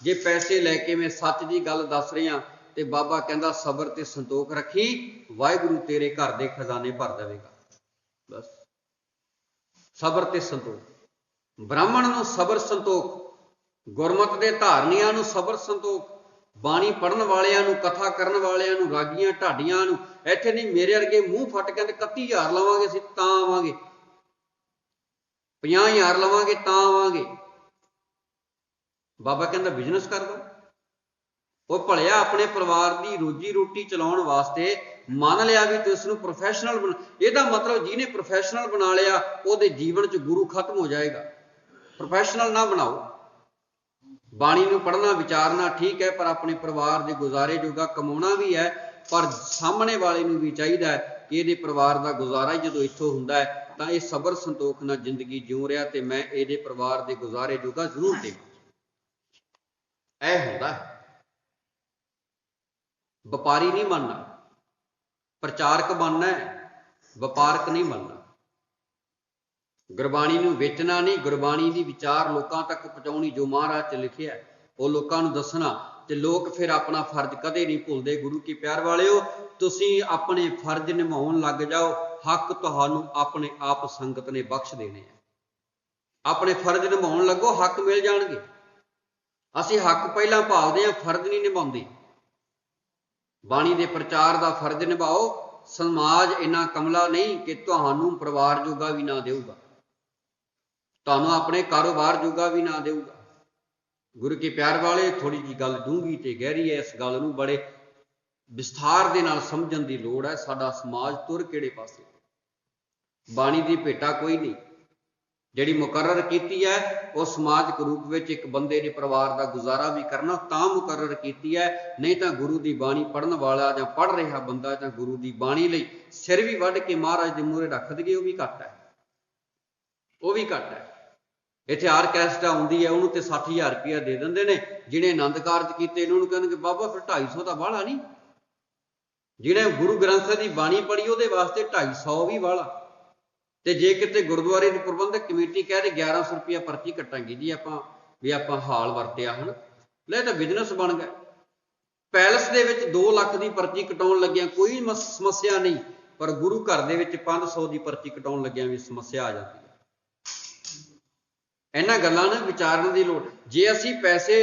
जे पैसे लैके मैं सच की गल दस रहा तो बाबा कहता सबर ते संतोख रखी, वाहिगुरू तेरे घर के खजाने भर देवेगा। बस सबर ते संतोख। ब्राह्मण नूं सबर संतोख, गुरमत के धारनियां नूं सबर संतोख, बाणी पढ़न वालियां नूं, कथा करन वालियां नूं, रागियां ढाडियां नूं। इत्थे नहीं मेरे वर्गे मूँह फट के 31,000 लवांगे असीं तां आवांगे, 50,000 लवांगे तां आवांगे। बाबा कहता बिजनेस कर दो। वो भलिया अपने परिवार की रोजी रोटी चलाउण वास्ते मान लिया भी तो इसनूं प्रोफैशनल बना। इहदा मतलब जिन्हें प्रोफैशनल बना लिया उहदे जीवन च गुरु खत्म हो जाएगा। प्रोफैशनल ना बनाओ। बाणी नूं पढ़ना विचारना ठीक है, पर अपने परिवार के गुजारे जोगा कमाउणा भी है। पर सामने वाले नूं भी चाहिए है कि इहदे परिवार का गुजारा ही जदों इत्थों हुंदा है तां इह सबर संतोख नाल जिंदगी जिउं रिहा ते मैं इहदे परिवार के गुजारे जोगा जरूर देवां। ऐ हुंदा है। व्यापारी नहीं बनना, प्रचारक बनना है, व्यापारक नहीं बनना। गुरबाणी नूं वेचना नहीं, गुरबाणी की विचार लोगों तक पहुँचाउणी। जो महाराज च लिखिया वो लोगों नूं दसना ते लोग फिर अपना फर्ज कदे नहीं भुलदे। गुरु की प्यार वालिओ, तुसीं अपने फर्ज निभाउण लग जाओ, हक तुहानूं अपने आप संगत ने बख्श देने हैं। अपने फर्ज निभाउण लगो, हक मिल जाणगे। असीं हक पहलां भालदे हां, फर्ज नहीं निभाउंदे। बाणी के प्रचार का फर्ज निभाओ। समाज इन्ना कमला नहीं कि तुहानूं परिवार जोगा भी ना देऊगा, तुहानूं अपने कारोबार जोगा भी ना देऊगा। गुरु के प्यार वाले थोड़ी जी गल डूंगी ते गहरी है। इस गल नूं बड़े विस्तार दे नाल समझण दी लोड़ है। साडा समाज तुर किहड़े पासे? बाणी दी भेटा कोई नहीं, जिहड़ी मुकर्रर कीती है वो समाजिक रूप में एक बंदे ने परिवार का गुजारा भी करना तां मुकर्रर कीती है। नहीं तो गुरु की बाणी पढ़न वाला जां पढ़ रहा बंदा जां गुरु की बाणी लई सिर भी वढ़ के महाराज के मूहरे रख दईए, वो भी घट है, वो भी घट है। इत्थे आरकैस्ट्रा आउंदी है, उन्होंने तो 60,000 रुपया दे देंदे ने। जिन्हें आनंद कारज किए उन्होंने कहणगे बाबा फिर 250 तो बाहला नहीं। जिन्हें गुरु ग्रंथ की बाणी पढ़ी वो वास्ते 250 भी बाहला। तो जे किते गुरुद्वारे की प्रबंधक कमेटी कह रही 1100 रुपया पर्ची कट्टांगे जी आपां भी आपां हाल वरतिया हन, ले तो बिजनेस बन गया। पैलस दे विच 2 लाख की पर्ची कटाउण लग्गिया कोई समस्या नहीं, पर गुरु घर दे विच 500 की पर्ची कटाउण लग्गिया भी समस्या आ जाती है। इन्हां गल्लां नूं विचारन की लोड़। जे असीं पैसे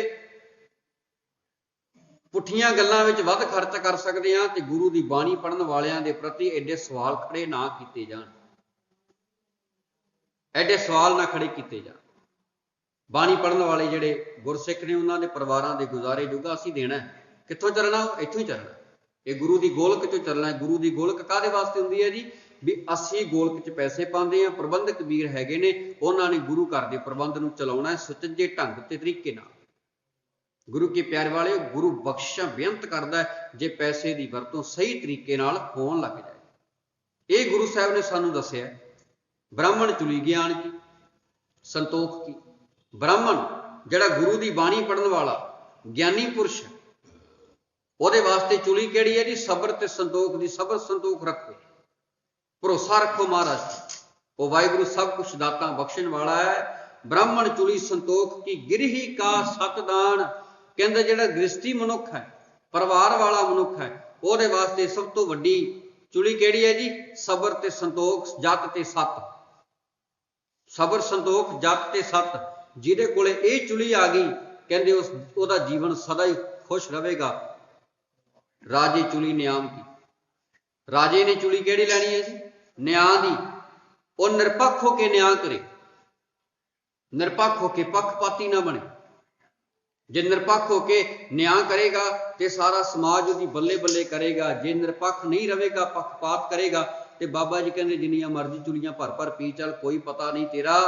पुठियां गल्लां विच वध खर्च कर सकते हैं तो गुरु की बाणी पढ़न वालियां दे प्रति एडे सवाल खड़े ना कीते जाण, एडे सवाल ना खड़े किए जाण। बाणी पढ़न वाले जिहड़े गुरसिख ने उन्होंने परिवारों के गुजारे जोगा असीं देना है। कित्थों चलना? इत्थों ही चलना। ये गुरु की गोलक चों चलना है। गुरु की गोलक काहदे वास्ते हुंदी है जी? भी असीं गोलक च पैसे पाते हैं, प्रबंधक वीर हैगे ने, उन्होंने गुरु घर के प्रबंध नूं चलाउणा है सुचज्जे ढंग ते तरीके नाल। गुरु के प्यारे वाले गुरु बख्शिशां बेअंत करदा है जे पैसे की वरतों सही तरीके नाल होण लग जाए। ये गुरु साहब ने सानूं दस्सिआ। ब्राह्मण चुली ज्ञान की, संतोख की। ब्राह्मण जिहड़ा गुरु की बाणी पढ़न वाला ज्ञानी पुरुष है, ਉਹਦੇ वास्ते चुली ਕਿਹੜੀ है जी? सबर ते संतोख दी। सबर संतोख रखो, भरोसा रखो महाराज, वो वाहिगुरु सब कुछ दाता बख्शण वाला है। ब्राह्मण चुली संतोख की गिरही का सतदान। कहंदे जिहड़ा गृहस्थी मनुख है, परिवार वाला मनुख है, ਉਹਦੇ वास्ते सब तो वड्डी चुली ਕਿਹੜੀ है जी? सबर ते संतोख, जत ते सत। सबर संतोख जत ते सत। जिहदे कोले ਇਹ चुली आ गई कहंदे उसदा जीवन सदा ही खुश रहेगा। राजे चुली न्याम की। राजे ने चुली केड़ी लैनी है जी? न्याय दी। वो निरपक्ष होके न्याय करे, निरपक्ष होके पक्षपाती ना बने। जे निरपक्ष होके न्याय करेगा तो सारा समाज उसकी बल्ले बल्ले करेगा। जे निरपक्ष नहीं रहेगा, पक्षपात करेगा, तो बाबा जी कहते जिन्नियां मर्जी चुलियां भर भर पी चल, कोई पता नहीं तेरा,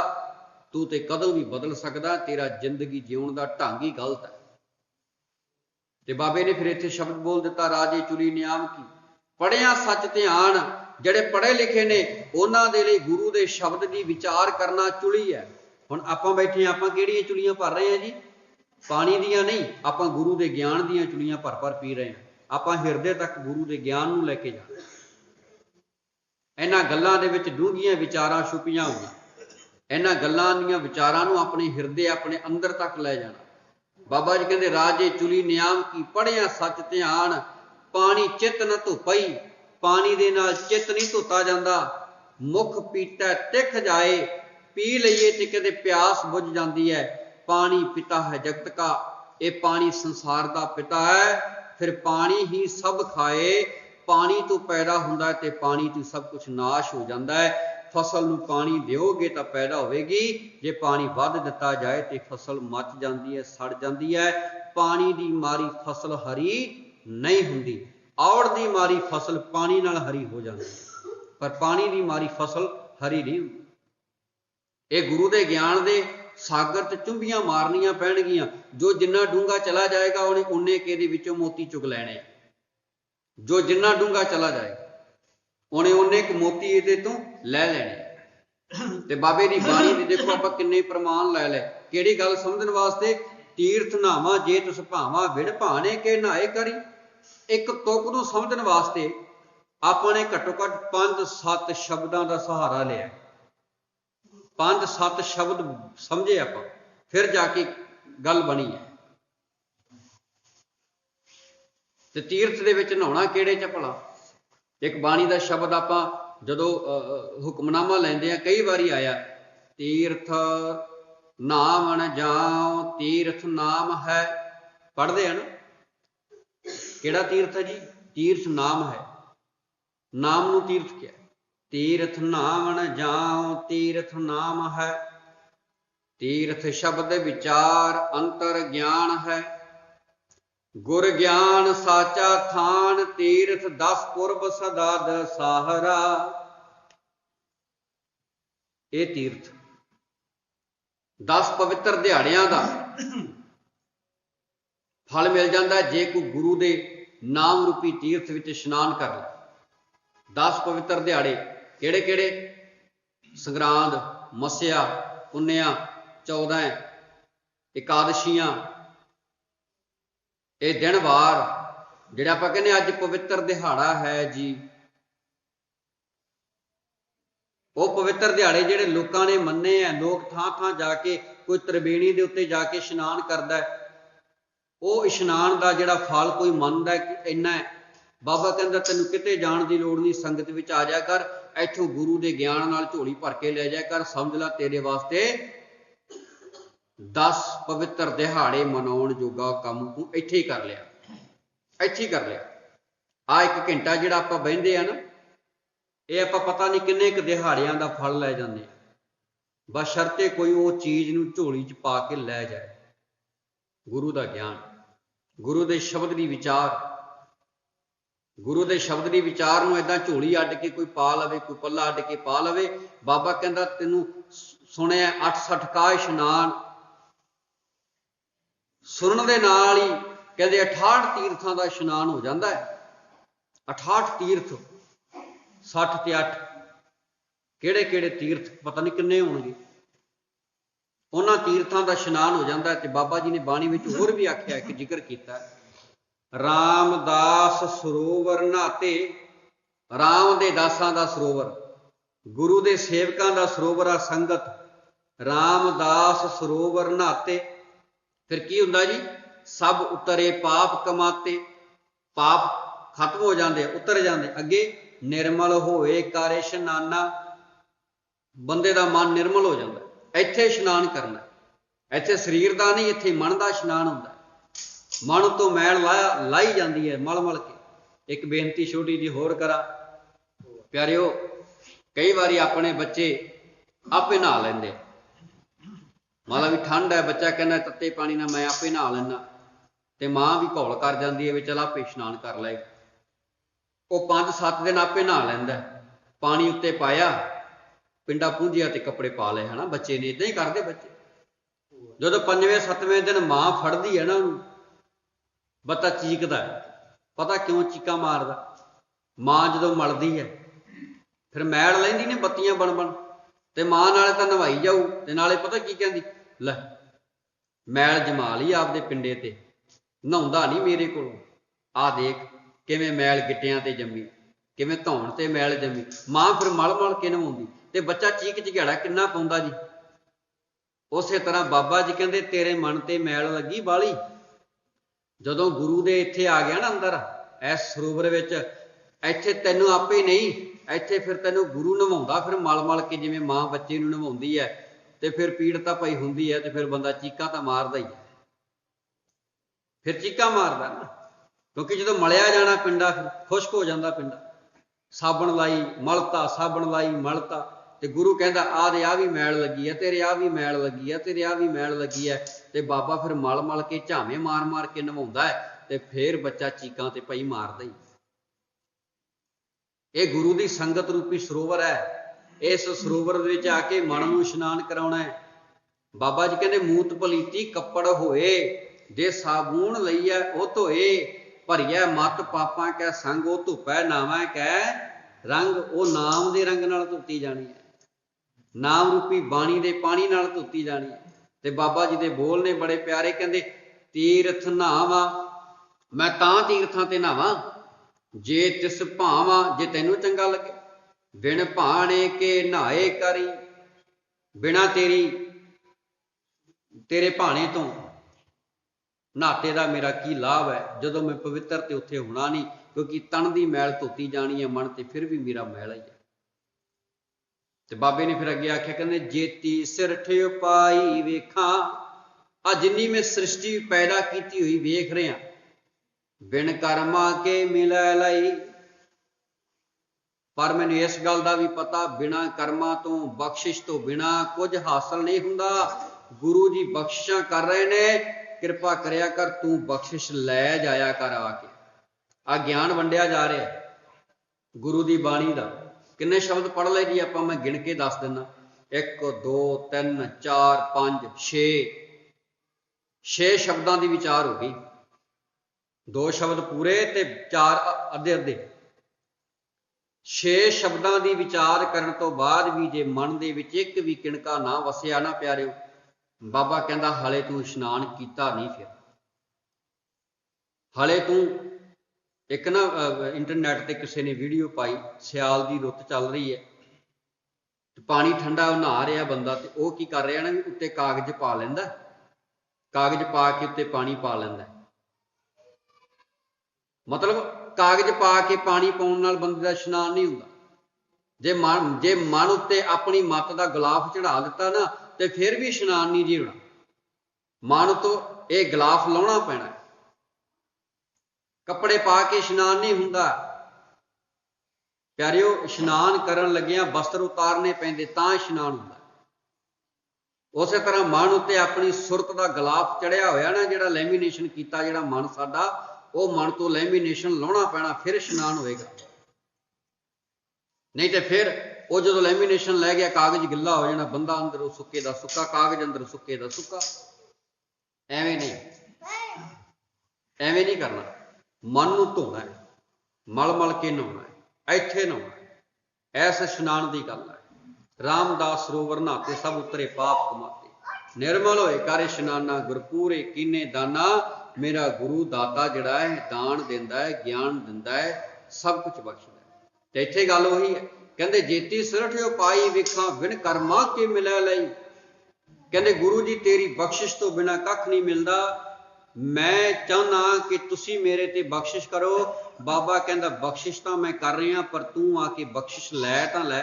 तू तो कदों भी बदल सकदा, तेरा जिंदगी जीवन का ढंग ही गलत है। ते बाबे ने फिर इत्थे शब्द बोल दिता, राजे चुली न्याम की। पढ़िया सच ध्यान। जिहड़े पढ़े लिखे ने उन्हां दे लई गुरु दे शब्द की विचार करना चुली है। हुण आपां बैठे आपां किहड़ियां चुलियां भर रहे हैं जी? पानी दियां नहीं, आपां गुरु दे ज्ञान दियां चुलियां भर भर पी रहे हैं। आपां हिरदे तक गुरु दे ज्ञान नूं लैके जाना। इन्हां गल्लां दे विच डूंघियां विचारां छुपियां होईयां। इन्हां गल्लां दीयां विचारां नूं अपने हिरदे अपने अंदर तक लै जाना। बाबा जी कहते राजे चुली न्याम की, पढ़िया सच ध्यान। पानी चित न धुपई। पानी दे नाल चित नहीं धोता जाता। मुख पीता तिख जाए। पी लईए ते कदे प्यास बुझ जाती है। पानी पिता है जगत का। ये पानी संसार का पिता है। फिर पानी ही सब खाए। पानी तो पैदा हुंदा है ते पानी तो सब कुछ नाश हो जाता है। फसल नूं पानी दिओगे तो पैदा होगी, जे पानी वध दिता जाए तो फसल मच जाती है, सड़ जाती है। पानी की मारी फसल हरी नहीं हुंदी। औड़ की मारी फसल पानी नाल हरी हो जाती है, पर पानी की मारी फसल हरी नहीं हुंदी। ये गुरु के ज्ञान के सागर ते चुंबियां मारनियां पैणगियां। जो जिन्ना डूंगा चला जाएगा उन्हें उन्ने के दे विचों मोती चुग लैणे। जो जिन्ना डूंगा चला जाएगा उन्हें उन्ने क मोती इहदे तों लै लैणे। ते बाबे दी बाणी दे देखो आपां किन्ने प्रमाण लै लै। किहड़ी गल समझण वास्ते? तीर्थ नावा जे तुस भावां विड़ भाणे के नहाए करी। एक तुक नूं समझण वास्ते आपने घट्टो घट्ट 5-7 शब्दां दा सहारा लिया। 5-7 शब्द समझे आपां, फिर जाके गल बनी है। ते तीर्थ दे विच नहाउणा किहड़े च भला? एक बाणी का शब्द आपां जदों हुक्मनामा लैंदे आ, कई बारी आया, तीर्थ नाम न जाओ तीर्थ नाम है। पढ़ते हैं ना, केड़ा तीर्थ है जी? तीर्थ नाम है। नाम नूं तीर्थ क्या? तीर्थ नाम न जाओ तीर्थ नाम है। तीर्थ शब्द विचार अंतर ज्ञान है, गुर ज्ञान साचा थान, तीर्थ 10 पुरब सदा दसाहरा। ये तीर्थ 10 पवित्र दिहाड़ियां दा फल मिल जाता है जे कोई गुरु दे नाम रूपी तीर्थ विच इशनान कर ले। 10 पवित्र दिहाड़े किहड़े किहड़े? संगरांद, मस्या, पुन्निया, 14 एकादशियां, ये दिन वार जिहड़े आपां कहने अज पवित्र दिहाड़ा है जी, वो पवित्र दिहाड़े जिहड़े लोकां ने मन्ने है, लोग थां थां जाके कोई त्रिवेणी दे उत्ते जाके इशनान करदा है, वो इशनान का जिहड़ा फल कोई मनदा है कि इन्ना है, बाबा कहंदा तैनूं किते जाण दी लोड़ नहीं, संगत विच आ जाया कर, इत्थों गुरु दे ज्ञान नाल झोली भर के ले जाया कर, समझ ला तेरे वास्ते 10 पवित्र दिहाड़े मनाउण जोगा काम तूं इत्थे ही कर लिया, इत्थे ही कर लिया। आ 1 घंटा जिहड़ा आपां बहिंदे आ ना, ये आपां पता नहीं किन्ने क दिहाड़ियां दा फल लै जांदे, बशर्ते कोई वो चीज़ नूं झोली च पा के लै जाए। गुरु दा ज्ञान, गुरु दे शब्द दी विचार, गुरु दे शब्द दी विचार नूं इदां झोली अड्ड के कोई पा लवे, कोई पल्ला अड्ड के पा लवे। बाबा कहंदा तैनूं सुणिया 68 का इशनान सुनन दे नाल ही कहंदे 68 तीर्थां दा इशनान हो जांदा है। 68 तीर्थ, 60 ते 8 किहड़े किहड़े तीर्थ पता नहीं किन्ने होणगे, उन्हां तीर्थां दा इशनान हो जाता है। तो बाबा जी ने बाणी में होर भी आख्या कि जिक्र किया, रामदास सरोवर नहाते, राम दे दासां दा सरोवर, गुरु दे सेवकां दा सरोवर आ संगत, रामदास सरोवर नहाते। फिर की हुंदा जी? सब उतरे पाप कमाते, पाप खत्म हो जाते, उतर जाते। अगे निर्मल होए कर इशनाना, बंदे दा मन निर्मल हो जाता। इत्थे इशनान करना, इत्थे शरीर का नहीं, इत्थे मन का इशनान होंदा। मन तो मैल लाई जाती है मल मल के। एक बेनती छोटी जी होर करा प्यारिओ, कई बारी अपने बच्चे आपे नहा लेंदे, मतलब भी ठंड है, बच्चा कहना तत्ते पानी ना मैं आपे नहा लेना, तो माँ भी घौल कर जाती है भी चल आपे इशनान कर ले। वो 5-7 दिन आपे नहा लैंदा, पानी उत्ते पाया, पिंडा पूंजिया ते कपड़े पा ले, है ना। बच्चे ने इदां ही करते बच्चे। जो 5वें-7वें दिन माँ फड़दी है ना उन्होंने, बच्चा चीकदा है, पता क्यों चीका मारदा? माँ जो मलदी है फिर मैल लैंदी ने बत्तियां बन बन, ते माँ नाले तां नवाई जाऊ, ते नाले पता की कहंदी, लै मैल जमा ली आपदे पिंडे ते, नहाउंदा नहीं मेरे कोलों, आ देख किवें मैल गिट्टियां ते जम्मी, किवें धौण ते मैल जम्मी। माँ फिर मल मल के नवाउंदी, ते बच्चा चीक झगड़ा किन्ना पाउंदा जी। उस तरह बाबा जी कहंदे तेरे मन ते मैल लगी बाली, जदों गुरु दे इत्थे आ गया ना अंदर इस सरोवर विच, इत्थे तैनूं आपे नहीं, इत्थे फिर तैनूं गुरु नवाउंदा, फिर मल मल के जिवें माँ बच्चे नूं नवाउंदी है, ते फिर पीड़ तां पई हुंदी है, ते फिर बंदा चीकां तां मारदा ही है, फिर चीकां मारदा ना, क्योंकि जदों मलिया जाना पिंडा फिर खुश्क हो जाता पिंडा। साबण लाई मलता, साबण लाई मलता, ते गुरु कहंदा आ दे आ भी मैल लगी है, तेरे आ भी मैल लगी है, तेरे आ भी मैल लगी है, ते बाबा फिर मल मल के झामें मार मार के नवाउंदा है, ते फिर बच्चा चीकां ते पई मारदा ही। ये गुरु की संगत रूपी सरोवर है, इस सरोवर विच आके मन नूं इशनान कराउणा है। बाबा जी कहंदे मूत पलीती कपड़ होए, जे साबून लईए ओ धोए, भरिया मत पापां कै संग ओ धुपै नावां कै रंग। ओ नाम दे रंग नाल धोती जानी है, नाम रूपी बाणी दे पानी नाल धोती जानी है। ते बाबा जी दे बोल ने बड़े प्यारे, कहंदे तीरथ नहावां मैं तां तीर्थां ते नहावां, जे तिस भावां, जे तैनूं चंगा लगे, बिन भाणे के नहाए करी, बिना तेरे भाणे तो नहाते का मेरा की लाभ है, जदों मैं पवित्र ते उत्थे होना नहीं, क्योंकि तन की मैल धोती जानी है, मन ते फिर भी मेरा मैल ही है। ते बाबे ने फिर अगे आख्या, कहंदे जेती सिरठ पाई वेखा, आ जिन्नी मैं सृष्टि पैदा की हुई वेख रहा, बिन कर्मा के मिलै लई, पर मैनूं इस गल का भी पता बिना कर्मां तो बख्शिश तो बिना कुछ हासिल नहीं हुंदा। गुरु जी बख्शिशां कर रहे ने, किरपा करिया कर, तू बख्शिश लै जाया कर आके। आ ज्ञान वंडिया जा रहा है गुरु की बाणी का। किन्ने शब्द पढ़ ले जी आपां, मैं गिण के दस दिना, 1 2 3 4 5 6 6 शब्दों की विचार हो गई। 2 शब्द पूरे ते 4 अद्धे अद्धे। 6 शब्दों की विचार करन तो बाद भी जे मन दे विच एक भी किणका ना वसिया ना प्यारिओ, बाबा कहंदा हले तू इशनान कीता नहीं। फिर हले तू एक ना इंटरनेट ते किसी ने वीडियो पाई, सियाल की रुत चल रही है, पानी ठंडा नहा रहा बंदा, तो वह की कर रहा ना, उत्ते कागज पा लैंदा, कागज पा के उत्ते पानी पा लैंदा। मतलब कागज पा के पानी पाउण नाल बंदे दा इशनान नहीं हुंदा। जे मन उत्ते अपनी मत का गिलाफ चढ़ा दिता ना, तो फिर भी इशनान नहीं जी होना। मन तो यह गिलाफ लाउणा पैना। कपड़े पा के इशनान नहीं हुंदा प्यारिओ। इशनान करन लगिया वस्त्र उतारने पैंदे तां इशनान हुंदा। उस तरह मन उत्ते अपनी सुरत का गिलाफ चढ़िया होया ना, जिहड़ा लैमीनेशन कीता, जिहड़ा मन साडा, वो मन तो लैमीनेशन लाउणा पैना, फिर इशनान होएगा। नहीं तो फिर वो जो लैमीनेशन लै गया, कागज गिला हो जाना, बंदा अंदरों सुक्के दा सुक्का, कागज अंदर सुक्के दा सुक्का। एवें नहीं, एवें नहीं करना। मन नूं धोना है, मल मल के नहाउणा है, इत्थे नहाउणा है। ऐस इशनान की गल है। रामदास सरोवर नहाते सब उतरे पाप कमाते, निर्मल होए कर इशनाना, गुरपूरे कीने दाना। मेरा गुरु दाता जिहड़ा है, दान दिंदा है, ज्ञान दिंदा है, सब कुछ बख्शदा है। ते इत्थे गल उही है, कहंदे जेती सिरठिओ पाई विखां, बिन कर्मा के मिलै लई। कहंदे गुरु जी तेरी बख्शिश तो बिना कख नहीं मिलता। मैं चाहना कि तुसी मेरे ते बख्शिश करो। बाबा कहंदा बख्शिश तो मैं कर रहा, पर तू आके बख्शिश लै तां लै।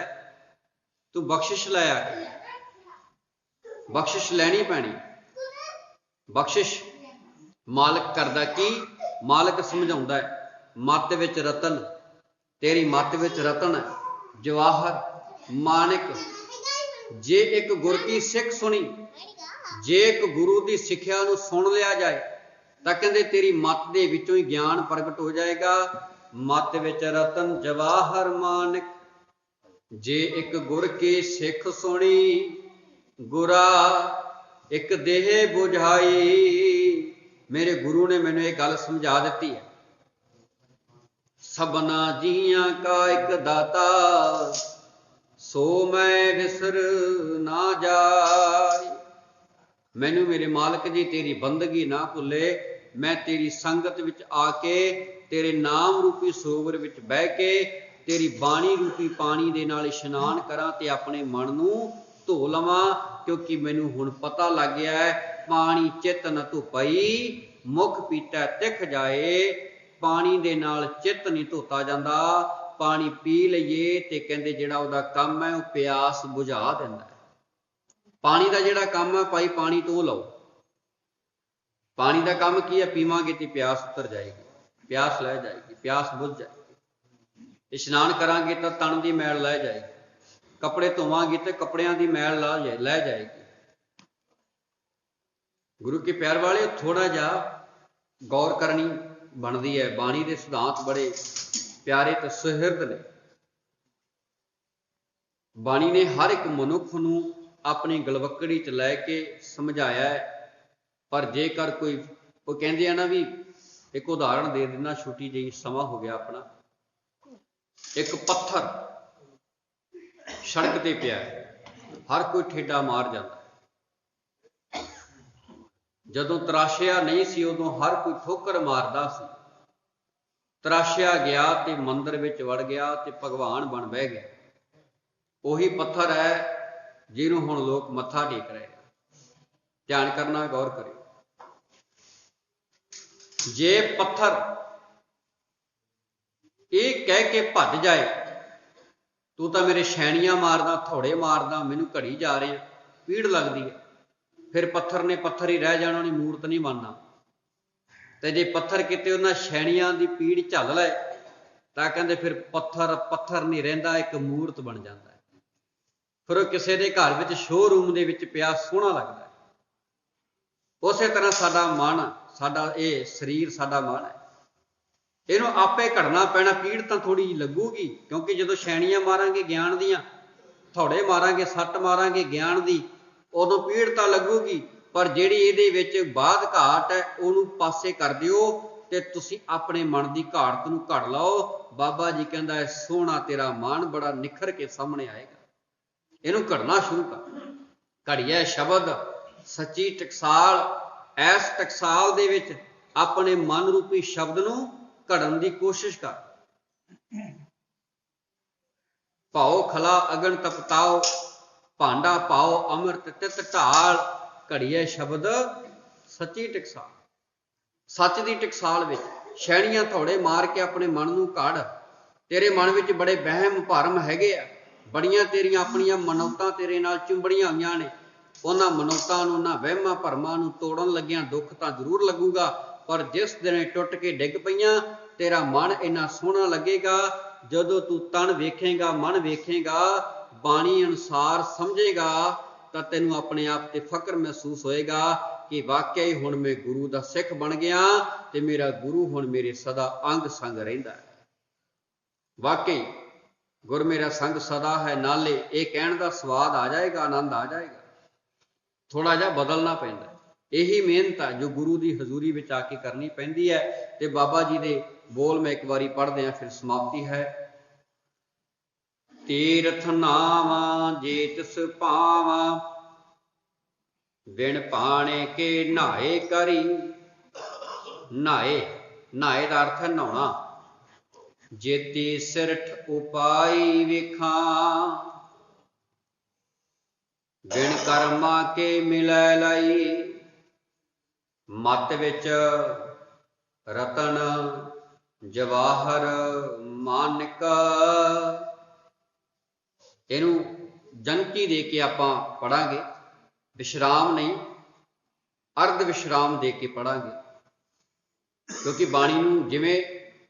तू बख्शिश लै आके, बख्शिश लैनी पैनी। बख्शिश मालिक करदा की, मालिक समझाउंदा है, मत विच रतन, तेरी मत विच रतन है, जवाहर मानिक। जे एक गुर की सिख सुनी, जे एक गुरु की सिक्ख्या नूं सुन लिया जाए, तां कहंदे तेरी मत दे विचों ही ज्ञान प्रगट हो जाएगा। मत विच रतन जवाहर मानिक, जे एक गुर की सिख सुनी, गुरा एक देह बुझाई। मेरे गुरु ने मैनूं ये गल समझा दी है, सबना जियां का एक दाता, सो मैं विसर ना जाए। मैनू मेरे मालिक जी तेरी बंदगी ना भुले, मैं तेरी संगत विच आके, तेरे नाम रूपी सरोवर विच बह के, तेरी बाणी रूपी पानी दे नाल इशनान करा ते अपने मन नूं धो लवां। क्योंकि मैनू हुण पता लग गया है, पानी चित न धुपई, मुख पीता तिख जाए। पानी दे नाल चित नहीं धोता जांदा। पानी पी लईए ते कहंदे जिहड़ा उहदा काम है, वो प्यास बुझा दिंदा है। पानी का जिहड़ा काम है भाई, पानी तो लो। पानी का काम की है, पीवांगे तो प्यास उतर जाएगी, प्यास लै जाएगी, प्यास बुझ जाएगी। इशनान करांगे तो तन की मैल लै जाएगी, कपड़े धोवांगे तो कपड़ियां की मैल लै जाएगी। गुरु के प्यार वाले थोड़ा जा गौर करनी बनती है। बाणी के सिद्धांत बड़े प्यारे तो सुहिरद ने। बाणी ने हर एक मनुख नूं अपनी गलवकड़ी च लैके समझाया है। पर जेकर कोई वो कहते हैं ना भी, एक उदाहरण दे देना छोटी जी, समा हो गया अपना। एक पत्थर सड़क ते पिया, हर कोई ठेडा मार जाता। जदों तराशिया नहीं सी, उदों हर कोई ठोकर मारदा सी। तराशिया गया ते मंदिर विच वड़ गया ते भगवान बन बह गया। ਉਹੀ पत्थर है जिन्हों हुण लोग मत्था टेक रहे हैं। ध्यान करना, गौर करियो। जे पत्थर ये कह के भज जाए, तू तो मेरे शैणियां मारदा, थोड़े मारदा, मैनू घड़ी जा रहे हैं, पीड़ लगती है, फिर पत्थर ने पत्थर ही रह जाना, उन्हें मूर्त नहीं बनना। तो जे पत्थर किते उन्हां शैणियां की पीड़ झल ले, तां कहंदे फिर पत्थर पत्थर नहीं रहिंदा, एक मूर्त बन जाता है। फिर वो किसी के घर में शोरूम के पिया सोहना लगता है। ਉਸੇ ਤਰ੍ਹਾਂ ਸਾਡਾ ਮਨ, ਸਾਡਾ ਇਹ ਸਰੀਰ ਸਾਡਾ ਮਨ ਹੈ, ਇਹਨੂੰ ਆਪੇ ਘੜਨਾ ਪੈਣਾ। ਪੀੜ ਤਾਂ ਥੋੜੀ ਜਿਹੀ ਲੱਗੂਗੀ, ਕਿਉਂਕਿ ਜਦੋਂ ਛੈਣੀਆਂ ਮਾਰਾਂਗੇ ਗਿਆਨ ਦੀਆਂ, ਥੋੜੇ ਮਾਰਾਂਗੇ, ਸੱਟ ਮਾਰਾਂਗੇ ਗਿਆਨ ਦੀ, ਉਦੋਂ ਪੀੜ ਤਾਂ ਲੱਗੂਗੀ, ਪਰ ਜਿਹੜੀ ਇਹਦੇ ਵਿੱਚ ਬਾਅਦ ਘਾਟ ਹੈ ਉਹਨੂੰ ਪਾਸੇ ਕਰ ਦਿਓ ਤੇ ਤੁਸੀਂ ਆਪਣੇ ਮਨ ਦੀ ਘਾਟ ਨੂੰ ਘੜ ਲਓ। ਬਾਬਾ ਜੀ ਕਹਿੰਦਾ ਹੈ ਸੋਹਣਾ ਤੇਰਾ ਮਨ ਬੜਾ ਨਿਖਰ ਕੇ ਸਾਹਮਣੇ ਆਏਗਾ। ਇਹਨੂੰ ਘੜਨਾ ਸ਼ੁਰੂ ਕਰ। ਘੜੀਏ ਸ਼ਬਦ ਸੱਚੀ ਟਕਸਾਲ, ਐਸ ਟਕਸਾਲ ਦੇ ਵਿੱਚ ਆਪਣੇ ਮਨ ਰੂਪੀ ਸ਼ਬਦ ਨੂੰ ਘੜਨ ਦੀ ਕੋਸ਼ਿਸ਼ ਕਰ। ਭਾਓ ਖਲਾ ਅਗਨ ਤਪਤਾਓ, ਭਾਂਡਾ ਪਾਓ ਅੰਮ੍ਰਿਤ ਤਿਤ ਢਾਲ। ਘੜੀਏ ਸ਼ਬਦ ਸੱਚੀ ਟਕਸਾਲ, ਸੱਚ ਦੀ ਟਕਸਾਲ ਵਿੱਚ ਛੈਣੀਆਂ ਥੋੜੇ ਮਾਰ ਕੇ ਆਪਣੇ ਮਨ ਨੂੰ ਘੜ। ਤੇਰੇ ਮਨ ਵਿੱਚ ਬੜੇ ਵਹਿਮ ਭਰਮ ਹੈਗੇ ਆ, ਬੜੀਆਂ ਤੇਰੀਆਂ ਆਪਣੀਆਂ ਮਨੌਤਾਂ ਤੇਰੇ ਨਾਲ ਚੁੰਬੜੀਆਂ ਹੋਈਆਂ ਨੇ। ਉਹਨਾਂ ਮਨੌਤਾਂ ਨੂੰ, ਉਹਨਾਂ ਵਹਿਮਾਂ ਭਰਮਾਂ ਨੂੰ ਤੋੜਨ ਲੱਗਿਆਂ ਦੁੱਖ ਤਾਂ ਜ਼ਰੂਰ ਲੱਗੂਗਾ, ਪਰ ਜਿਸ ਦਿਨ ਟੁੱਟ ਕੇ ਡਿੱਗ ਪਈਆਂ ਤੇਰਾ ਮਨ ਇੰਨਾ ਸੋਹਣਾ ਲੱਗੇਗਾ। ਜਦੋਂ ਤੂੰ ਤਨ ਵੇਖੇਗਾ, ਮਨ ਵੇਖੇਗਾ, ਬਾਣੀ ਅਨੁਸਾਰ ਸਮਝੇਗਾ, ਤਾਂ ਤੈਨੂੰ ਆਪਣੇ ਆਪ ਤੇ ਫਕਰ ਮਹਿਸੂਸ ਹੋਏਗਾ ਕਿ ਵਾਕਿਆ ਹੀ ਹੁਣ ਮੈਂ ਗੁਰੂ ਦਾ ਸਿੱਖ ਬਣ ਗਿਆ ਤੇ ਮੇਰਾ ਗੁਰੂ ਹੁਣ ਮੇਰੇ ਸਦਾ ਅੰਗ ਸੰਗ ਰਹਿੰਦਾ ਹੈ। ਵਾਕਈ ਗੁਰ ਮੇਰਾ ਸੰਗ ਸਦਾ ਹੈ ਨਾਲੇ, ਇਹ ਕਹਿਣ ਦਾ ਸਵਾਦ ਆ ਜਾਏਗਾ, ਆਨੰਦ ਆ ਜਾਏਗਾ। ਥੋੜਾ ਜਿਹਾ ਬਦਲਣਾ ਪੈਂਦਾ। ਇਹੀ ਮਿਹਨਤ ਹੈ ਜੋ ਗੁਰੂ ਦੀ ਹਜ਼ੂਰੀ ਵਿੱਚ ਆ ਕੇ ਕਰਨੀ ਪੈਂਦੀ ਹੈ। ਤੇ ਬਾਬਾ ਜੀ ਦੇ ਬੋਲ ਮੈਂ ਇੱਕ ਵਾਰੀ ਪੜ੍ਹਦੇ ਹਾਂ, ਫਿਰ ਸਮਾਪਤੀ ਹੈ। ਤੀਰਥ ਨਾਵਾਂ ਜੇ ਤਿਸ ਪਾਵਾਂ, ਬਿਨ ਪਾਣੇ ਕੇ ਨਹਾਏ ਕਰੀ। ਨਹਾਏ, ਨਹਾਏ ਦਾ ਅਰਥ ਹੈ ਨਹਾਉਣਾ। ਜੇਤੀ ਸਿਰਠ ਉਪਾਈ ਵੇਖਾਂ, ਬਿਨ ਕਰਮਾਂ ਕੇ ਮਿਲੈ ਲਈ। ਮੱਤ ਵਿੱਚ ਰਤਨ ਜਵਾਹਰ ਮਾਨਿਕ। ਇਹਨੂੰ ਜਨਕੀ ਦੇ ਕੇ ਆਪਾਂ ਪੜਾਂਗੇ, ਵਿਸ਼ਰਾਮ ਨਹੀਂ, ਅਰਧ ਵਿਸ਼ਰਾਮ ਦੇ ਕੇ ਪੜਾਂਗੇ, ਕਿਉਂਕਿ ਬਾਣੀ ਨੂੰ ਜਿਵੇਂ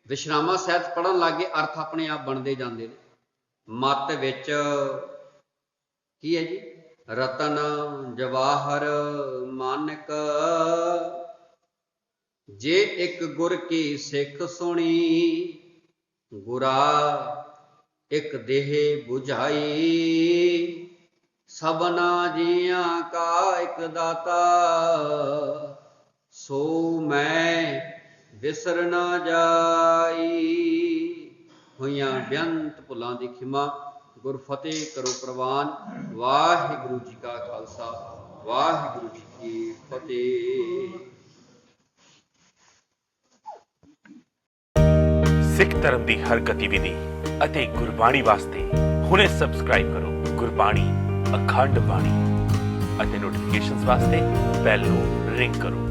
ਵਿਸ਼ਰਾਮਾਂ ਸਹਿਤ ਪੜਨ ਲੱਗੇ ਅਰਥ ਆਪਣੇ ਆਪ ਬਣਦੇ ਜਾਂਦੇ ਨੇ। ਮੱਤ ਵਿੱਚ ਕੀ ਹੈ ਜੀ? ਰਤਨ ਜਵਾਹਰ ਮਾਨਿਕ। ਜੇ ਇੱਕ ਗੁਰ ਕੀ ਸਿੱਖ ਸੁਣੀ, ਗੁਰਾ ਇੱਕ ਦੇਹ 부ਝਾਈ। ਸਭਨਾ ਜੀਆਂ ਕਾ ਇੱਕ ਦਾਤਾ, ਸੋ ਮੈਂ ਵਿਸਰ ਨਾ ਜਾਈ। ਹੋਈਆਂ ਬੇਅੰਤ ਭੁੱਲਾਂ ਦੀ ਖਿਮਾ। ਗੁਰ ਫਤਿਹ ਕਰੋ ਪ੍ਰਵਾਨ। ਵਾਹਿਗੁਰੂ ਜੀ ਕਾ ਖਾਲਸਾ, ਵਾਹਿਗੁਰੂ ਜੀ ਕੀ ਫਤਿਹ। ਸਿੱਖ ਧਰਮ ਦੀ ਹਰ ਗਤੀਵਿਧੀ ਅਤੇ ਗੁਰਬਾਣੀ ਵਾਸਤੇ ਹੁਣੇ ਸਬਸਕ੍ਰਾਈਬ ਕਰੋ ਗੁਰਬਾਣੀ ਅਖੰਡ ਬਾਣੀ ਅਤੇ ਨੋਟੀਫਿਕੇਸ਼ਨਸ ਵਾਸਤੇ ਬੈਲ ਨੂੰ ਰਿੰਗ ਕਰੋ।